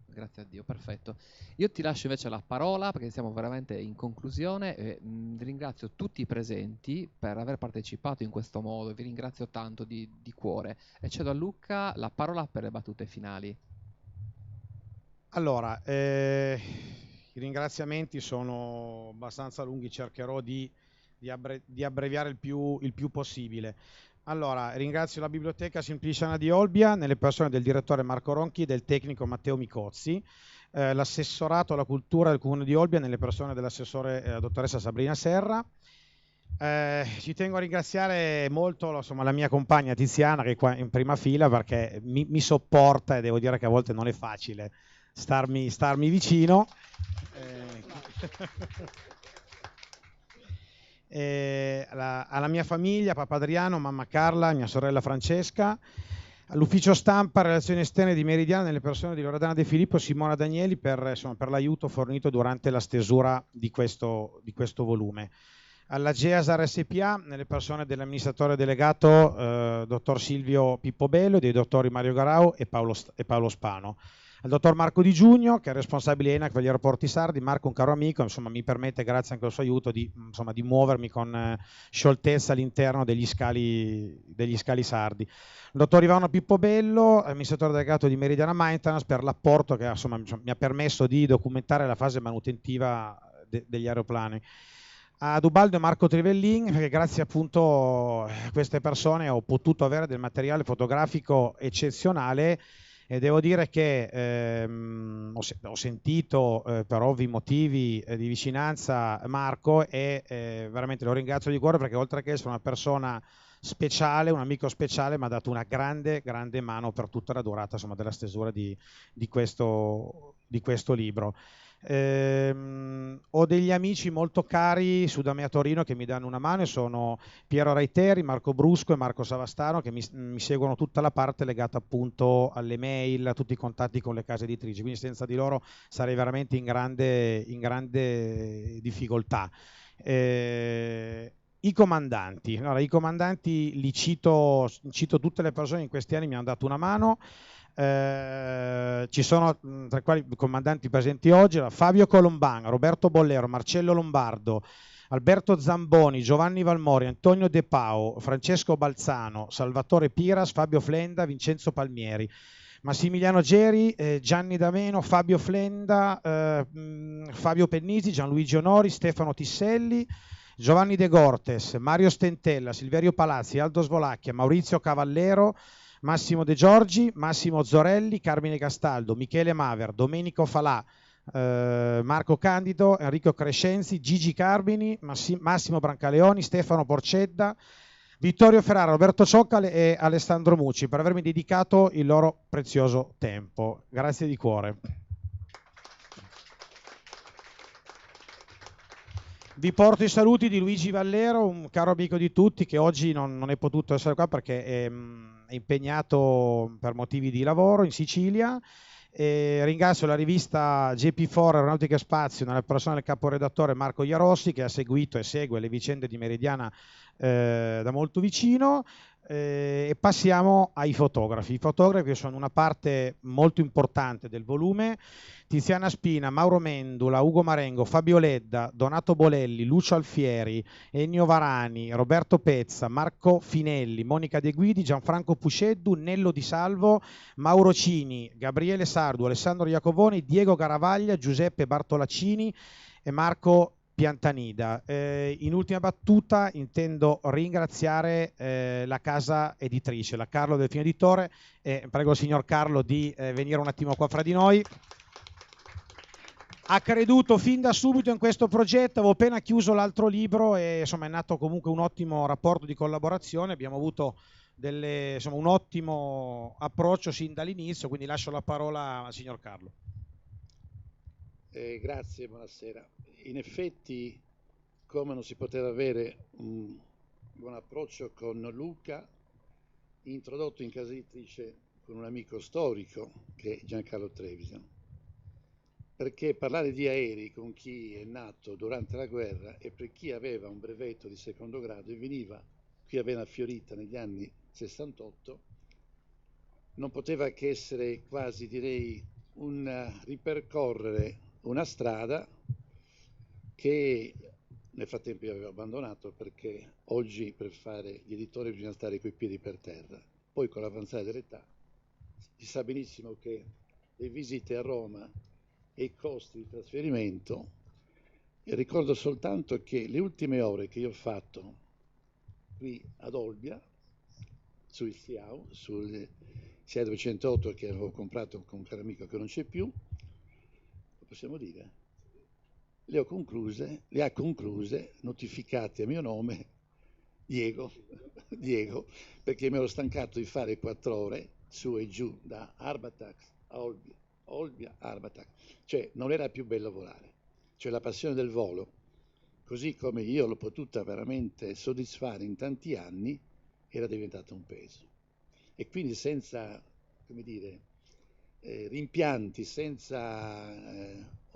Grazie a Dio, perfetto. Io ti lascio invece la parola, perché siamo veramente in conclusione, e ringrazio tutti i presenti per aver partecipato in questo modo, e vi ringrazio tanto di cuore, e cedo a Luca la parola per le battute finali. Allora, i ringraziamenti sono abbastanza lunghi, cercherò di abbreviare il più possibile. Allora, ringrazio la Biblioteca Simpliciana di Olbia, nelle persone del direttore Marco Ronchi e del tecnico Matteo Micozzi, l'assessorato alla cultura del Comune di Olbia, nelle persone dell'assessore dottoressa Sabrina Serra. Ci tengo a ringraziare molto la mia compagna Tiziana, che è qua in prima fila, perché mi sopporta, e devo dire che a volte non è facile starmi vicino. Alla mia famiglia, papà Adriano, mamma Carla, mia sorella Francesca, all'ufficio stampa relazioni esterne di Meridiana, nelle persone di Loredana De Filippo e Simona Danieli, per l'aiuto fornito durante la stesura di questo volume. Alla Geasar SPA, nelle persone dell'amministratore delegato dottor Silvio Pippobello, e dei dottori Mario Garau e Paolo Spano. Al dottor Marco Di Giugno, che è responsabile ENAC per gli aeroporti sardi. Marco, un caro amico, insomma, mi permette, grazie anche al suo aiuto, di muovermi con scioltezza all'interno degli scali sardi. Il dottor Ivano Pippobello, amministratore delegato di Meridiana Maintenance, per l'apporto che mi ha permesso di documentare la fase manutentiva degli aeroplani. Ad Ubaldo e Marco Trivellin, perché grazie appunto a queste persone ho potuto avere del materiale fotografico eccezionale, e devo dire che ho sentito per ovvi motivi di vicinanza Marco, e veramente lo ringrazio di cuore, perché oltre che essere una persona speciale, un amico speciale, mi ha dato una grande mano per tutta la durata della stesura di questo libro. Ho degli amici molto cari su da me a Torino che mi danno una mano, e sono Piero Raiteri, Marco Brusco e Marco Savastano, che mi seguono tutta la parte legata appunto alle mail, a tutti i contatti con le case editrici, quindi senza di loro sarei veramente in grande difficoltà. I comandanti, allora, li cito tutte le persone che in questi anni mi hanno dato una mano. Ci sono tra i quali i comandanti presenti oggi: Fabio Colombano, Roberto Bollero, Marcello Lombardo, Alberto Zamboni, Giovanni Valmori, Antonio De Pao, Francesco Balzano, Salvatore Piras, Fabio Flenda, Vincenzo Palmieri, Massimiliano Geri, Gianni D'Ameno, Fabio Flenda, Fabio Pennisi, Gianluigi Onori, Stefano Tisselli, Giovanni De Gortes, Mario Stentella, Silverio Palazzi, Aldo Svolacchia, Maurizio Cavallero, Massimo De Giorgi, Massimo Zorelli, Carmine Castaldo, Michele Maver, Domenico Falà, Marco Candido, Enrico Crescenzi, Gigi Carbini, Massimo Brancaleoni, Stefano Porcedda, Vittorio Ferrara, Roberto Cioccale e Alessandro Mucci per avermi dedicato il loro prezioso tempo. Grazie di cuore. Vi porto i saluti di Luigi Vallero, un caro amico di tutti che oggi non è potuto essere qua perché è impegnato per motivi di lavoro in Sicilia. Ringrazio la rivista JP4 Aeronautica e Spazio nella persona del caporedattore Marco Iarossi, che ha seguito e segue le vicende di Meridiana da molto vicino. E passiamo ai fotografi. I fotografi sono una parte molto importante del volume. Tiziana Spina, Mauro Mendula, Ugo Marengo, Fabio Ledda, Donato Bolelli, Lucio Alfieri, Ennio Varani, Roberto Pezza, Marco Finelli, Monica De Guidi, Gianfranco Pusceddu, Nello Di Salvo, Mauro Cini, Gabriele Sardu, Alessandro Iacovoni, Diego Garavaglia, Giuseppe Bartolaccini e Marco Piantanida. In ultima battuta intendo ringraziare la casa editrice, la Carlo Delfino Editore, e prego il signor Carlo di venire un attimo qua fra di noi. Ha creduto fin da subito in questo progetto, avevo appena chiuso l'altro libro e insomma è nato comunque un ottimo rapporto di collaborazione, abbiamo avuto un ottimo approccio sin dall'inizio, quindi lascio la parola al signor Carlo. Grazie, buonasera. In effetti, come non si poteva avere un buon approccio con Luca, introdotto in casa editrice con un amico storico che è Giancarlo Trevisan, perché parlare di aerei con chi è nato durante la guerra e per chi aveva un brevetto di secondo grado e veniva qui a Vena Fiorita negli anni 68 non poteva che essere quasi, direi, un ripercorrere una strada che nel frattempo io avevo abbandonato, perché oggi per fare gli editori bisogna stare coi piedi per terra. Poi con l'avanzare dell'età si sa benissimo che le visite a Roma e i costi di trasferimento, e ricordo soltanto che le ultime ore che io ho fatto qui ad Olbia sul SIAU, sul SIAU 208 che avevo comprato con un caro amico che non c'è più, lo possiamo dire? Le ha concluse notificate a mio nome Diego, perché mi ero stancato di fare 4 ore su e giù da Arbatax a Olbia, Arbatax, cioè non era più bello volare, cioè la passione del volo, così come io l'ho potuta veramente soddisfare in tanti anni, era diventato un peso. E quindi senza, come dire, rimpianti,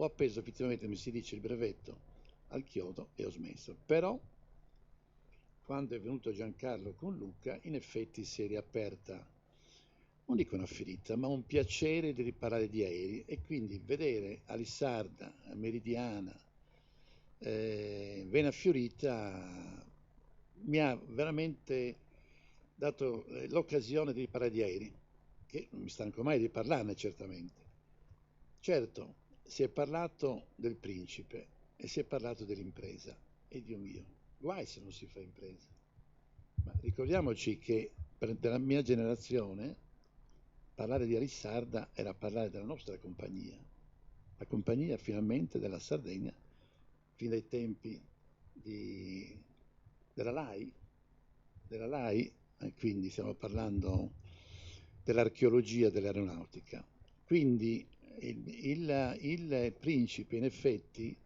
ho appeso effettivamente, come si dice, il brevetto al chiodo e ho smesso. Però quando è venuto Giancarlo con Luca, in effetti si è riaperta, non dico una ferita, ma un piacere di riparare di aerei, e quindi vedere Alisarda, Meridiana, Vena Fiorita mi ha veramente dato l'occasione di riparare di aerei, che non mi stanco mai di parlarne certamente. Certo, si è parlato del principe e si è parlato dell'impresa, e Dio mio, guai se non si fa impresa. Ma ricordiamoci che della mia generazione parlare di Alisarda era parlare della nostra compagnia, la compagnia finalmente della Sardegna, fin dai tempi della LAI, quindi stiamo parlando dell'archeologia dell'aeronautica. Quindi il principe, in effetti,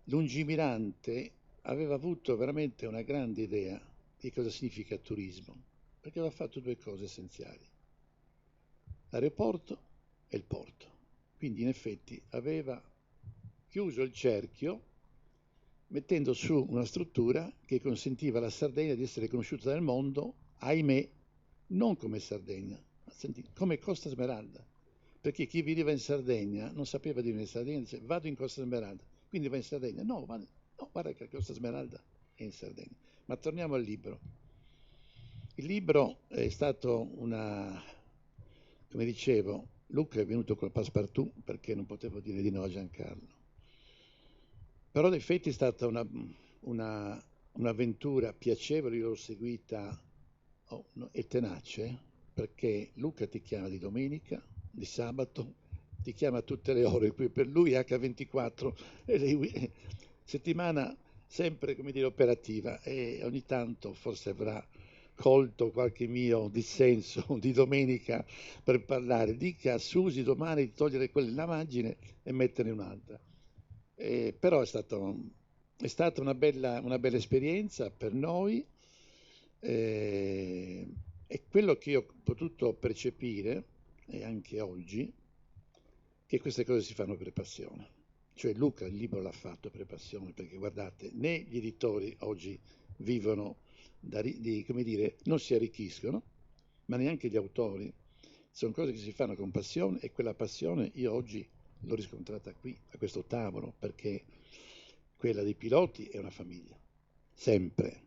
lungimirante, aveva avuto veramente una grande idea di cosa significa turismo, perché aveva fatto 2 cose essenziali: l'aeroporto e il porto. Quindi in effetti aveva chiuso il cerchio mettendo su una struttura che consentiva alla Sardegna di essere conosciuta nel mondo, ahimè, non come Sardegna, ma come Costa Smeralda, perché chi viveva in Sardegna non sapeva di venire in Sardegna, diceva vado in Costa Smeralda, quindi va in Sardegna. No, va Oh, guarda che Costa Smeralda è in Sardegna. Ma torniamo al libro. Il libro è stato come dicevo, Luca è venuto col passepartout perché non potevo dire di no a Giancarlo. Però in effetti è stata un'avventura piacevole, io l'ho seguita e tenace, perché Luca ti chiama di domenica, di sabato, ti chiama a tutte le ore, qui per lui H24, settimana sempre, come dire, operativa, e ogni tanto forse avrà colto qualche mio dissenso di domenica per parlare. Dica a Susi domani di togliere quell'immagine e metterne un'altra. Però è stata una bella esperienza per noi, e quello che io ho potuto percepire, e anche oggi, che queste cose si fanno per passione. Cioè Luca il libro l'ha fatto per passione, perché guardate, né gli editori oggi vivono come dire, non si arricchiscono, ma neanche gli autori. Sono cose che si fanno con passione, e quella passione io oggi l'ho riscontrata qui, a questo tavolo, perché quella dei piloti è una famiglia, sempre,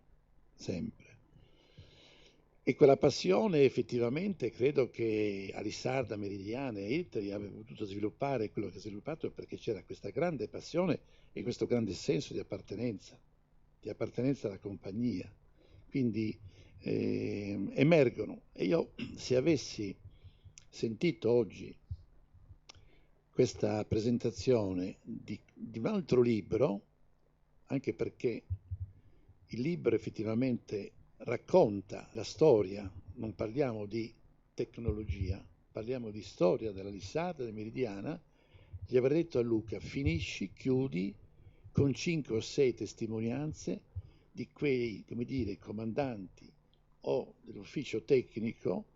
sempre. E quella passione effettivamente credo che Alisarda, Meridiana e Ilteri abbia potuto sviluppare quello che ha sviluppato, perché c'era questa grande passione e questo grande senso di appartenenza alla compagnia. Quindi emergono. E io, se avessi sentito oggi questa presentazione di un altro libro, anche perché il libro effettivamente racconta la storia, non parliamo di tecnologia, parliamo di storia della Lissarda, della Meridiana, gli avrei detto a Luca: finisci, chiudi con 5 o 6 testimonianze di quei, come dire, comandanti o dell'ufficio tecnico,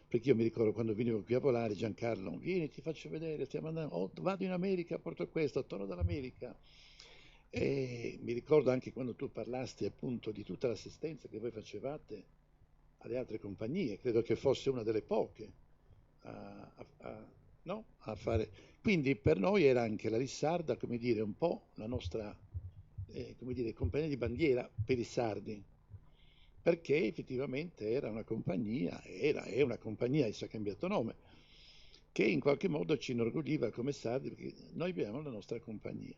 perché io mi ricordo quando venivo qui a volare, Giancarlo, vieni, ti faccio vedere, stiamo andando, vado in America, porto questo, torno dall'America. E mi ricordo anche quando tu parlasti appunto di tutta l'assistenza che voi facevate alle altre compagnie, credo che fosse una delle poche a fare. Quindi per noi era anche la Lissarda, come dire, un po' la nostra come dire, compagnia di bandiera per i sardi, perché effettivamente era una compagnia, è una compagnia, e si è cambiato nome, che in qualche modo ci inorgogliva come sardi, perché noi abbiamo la nostra compagnia.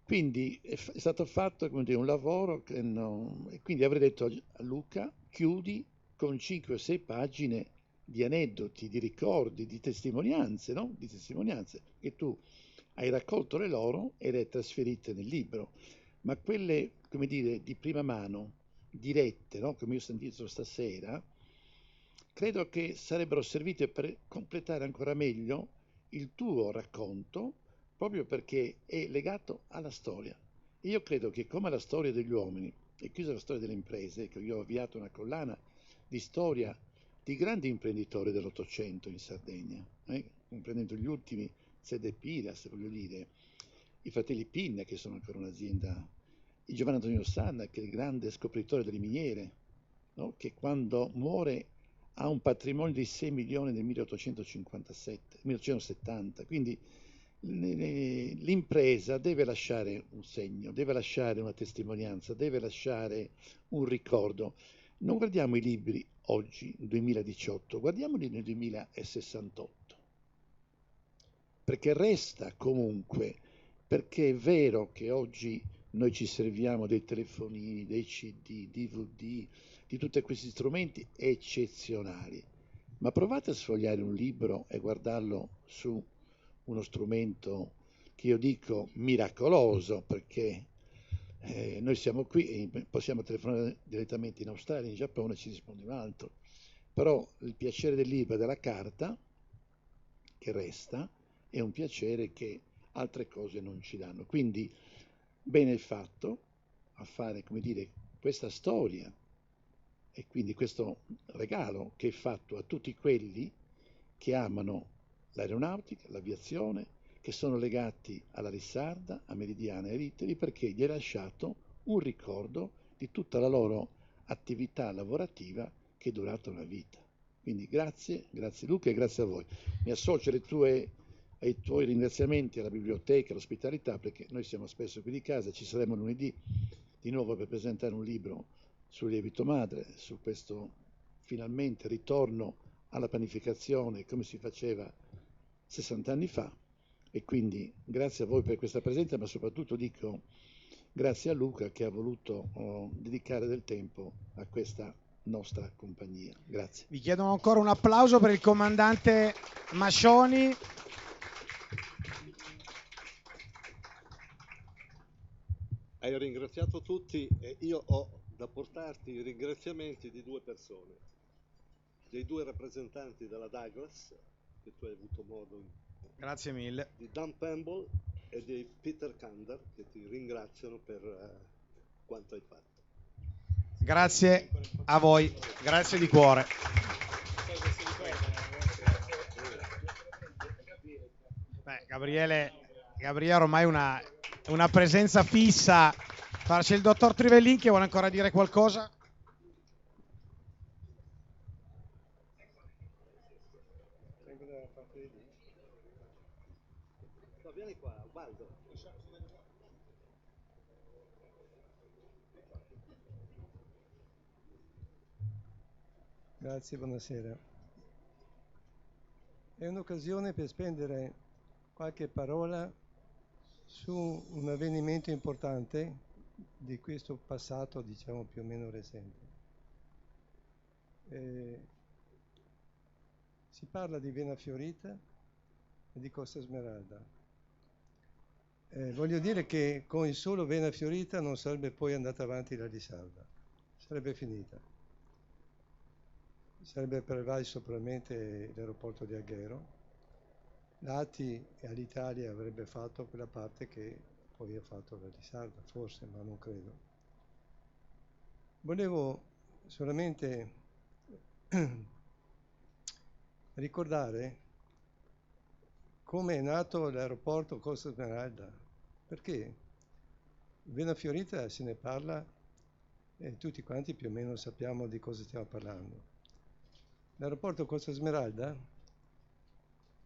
Quindi è stato fatto, come dire, un lavoro che e quindi avrei detto a Luca: chiudi con 5 o 6 pagine di aneddoti, di ricordi, di testimonianze, no? Di testimonianze che tu hai raccolto le loro e le hai trasferite nel libro, ma quelle, come dire, di prima mano, dirette, no? Come io ho sentito stasera, credo che sarebbero servite per completare ancora meglio il tuo racconto, proprio perché è legato alla storia. E io credo che, come la storia degli uomini è chiusa la storia delle imprese, che io ho avviato una collana di storia di grandi imprenditori dell'Ottocento in Sardegna, comprendendo gli ultimi Sede Piras, voglio dire, i fratelli Pinna, che sono ancora un'azienda, il Giovanni Antonio Sanna, che è il grande scopritore delle miniere, no? Che quando muore ha un patrimonio di 6 milioni nel 1870, quindi l'impresa deve lasciare un segno, deve lasciare una testimonianza, deve lasciare un ricordo. Non guardiamo i libri oggi, nel 2018, guardiamoli nel 2068, perché resta comunque, perché è vero che oggi noi ci serviamo dei telefonini, dei CD, DVD, di tutti questi strumenti eccezionali, ma provate a sfogliare un libro e guardarlo su uno strumento che io dico miracoloso, perché noi siamo qui e possiamo telefonare direttamente in Australia, in Giappone, ci risponde un altro, però il piacere del libro e della carta che resta è un piacere che altre cose non ci danno. Quindi bene è fatto a fare, come dire, questa storia e quindi questo regalo che è fatto a tutti quelli che amano l'aeronautica, l'aviazione, che sono legati alla Lissarda, a Meridiana e Ritteri, perché gli è lasciato un ricordo di tutta la loro attività lavorativa che è durata una vita. Quindi grazie Luca e grazie a voi. Mi associo alle tue ai tuoi ringraziamenti alla biblioteca, all'ospitalità, perché noi siamo spesso qui di casa, ci saremo lunedì di nuovo per presentare un libro sul lievito madre, su questo finalmente ritorno alla panificazione come si faceva 60 anni fa, e quindi grazie a voi per questa presenza, ma soprattutto dico grazie a Luca che ha voluto dedicare del tempo a questa nostra compagnia. Grazie. Vi chiedo ancora un applauso per il comandante Mascioni. Hai ringraziato tutti e io ho da portarti i ringraziamenti di due persone, dei due rappresentanti della Douglas, che tu hai avuto modo Grazie mille. di Dan Pemble e di Peter Kander, che ti ringraziano per quanto hai fatto. Grazie a voi, grazie di cuore. Beh, Gabriele ormai una presenza fissa. C'è il dottor Trivellin che vuole ancora dire qualcosa? Vieni qua, Waldo. Grazie, buonasera. È un'occasione per spendere qualche parola su un avvenimento importante di questo passato, diciamo, più o meno recente. Si parla di Vena Fiorita e di Costa Smeralda. Voglio dire che con il solo Vena Fiorita non sarebbe poi andata avanti la Lisarda, sarebbe finita. Sarebbe prevalso probabilmente l'aeroporto di Alghero. L'ATI all'Italia avrebbe fatto quella parte che poi ha fatto la Lisarda, forse, ma non credo. Volevo solamente ricordare come è nato l'aeroporto Costa Smeralda, perché Vena Fiorita se ne parla e tutti quanti più o meno sappiamo di cosa stiamo parlando. L'aeroporto Costa Smeralda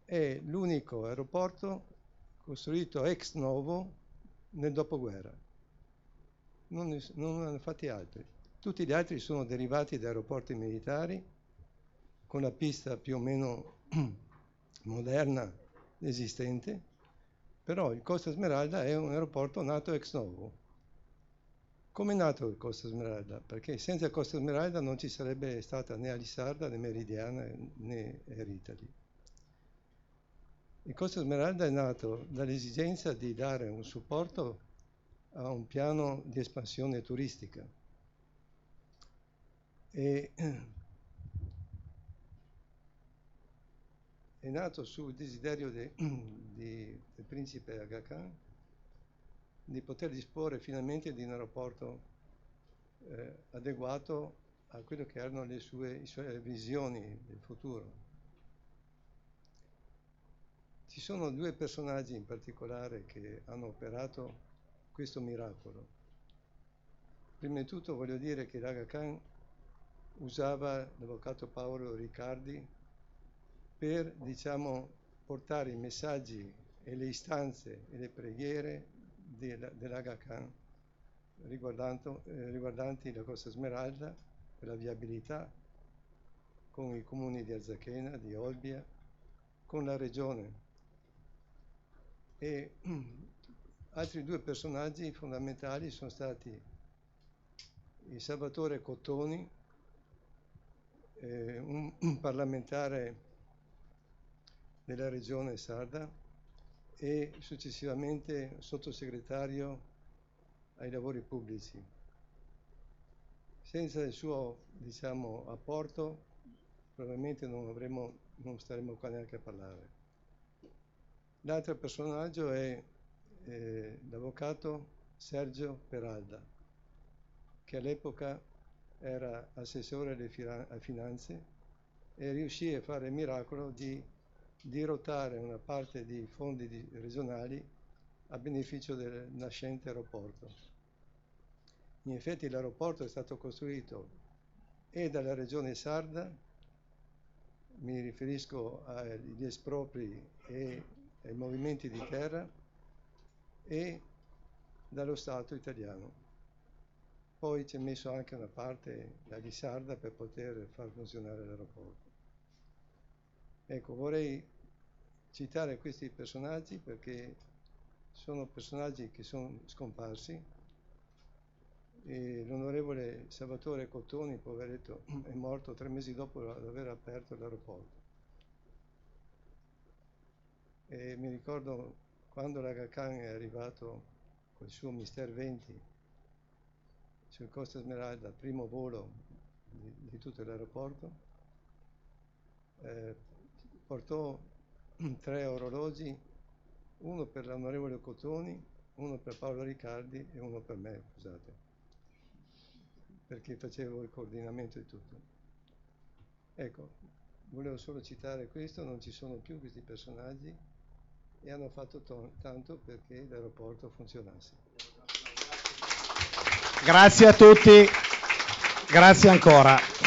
è l'unico aeroporto costruito ex novo nel dopoguerra. Non ne hanno fatti altri. Tutti gli altri sono derivati da aeroporti militari con la pista più o meno moderna esistente, però il Costa Smeralda è un aeroporto nato ex novo. Come è nato il Costa Smeralda? Perché senza il Costa Smeralda non ci sarebbe stata né Alisarda, né Meridiana, né Air Italy. Il Costa Smeralda è nato dall'esigenza di dare un supporto a un piano di espansione turistica. E è nato sul desiderio del principe Aga Khan di poter disporre finalmente di un aeroporto adeguato a quello che erano le sue visioni del futuro. Ci sono due personaggi in particolare che hanno operato questo miracolo. Prima di tutto voglio dire che l'Aga Khan usava l'avvocato Paolo Riccardi per, diciamo, portare i messaggi e le istanze e le preghiere dell'Aga Khan riguardanti la Costa Smeralda per la viabilità con i comuni di Arzachena, di Olbia, con la regione. E altri due personaggi fondamentali sono stati il Salvatore Cottoni, un parlamentare della regione sarda e successivamente sottosegretario ai lavori pubblici. Senza il suo, diciamo, apporto probabilmente non staremmo qua neanche a parlare. L'altro personaggio è l'avvocato Sergio Peralda, che all'epoca era assessore alle finanze e riuscì a fare il miracolo di dirotare una parte di fondi regionali a beneficio del nascente aeroporto. In effetti l'aeroporto è stato costruito e dalla regione sarda, mi riferisco agli espropri e ai movimenti di terra e dallo Stato italiano. Poi ci è messo anche una parte da Lisarda per poter far funzionare l'aeroporto. Ecco, vorrei citare questi personaggi perché sono personaggi che sono scomparsi. E l'onorevole Salvatore Cottoni, poveretto, è morto 3 mesi dopo aver aperto l'aeroporto. E mi ricordo quando l'Aga Khan è arrivato col suo Mister 20 sul Costa Smeralda, primo volo di tutto l'aeroporto, portò 3 orologi, uno per l'onorevole Cottoni, uno per Paolo Riccardi e uno per me, scusate, perché facevo il coordinamento di tutto. Ecco, volevo solo citare questo, non ci sono più questi personaggi e hanno fatto tanto perché l'aeroporto funzionasse. Grazie a tutti, grazie ancora.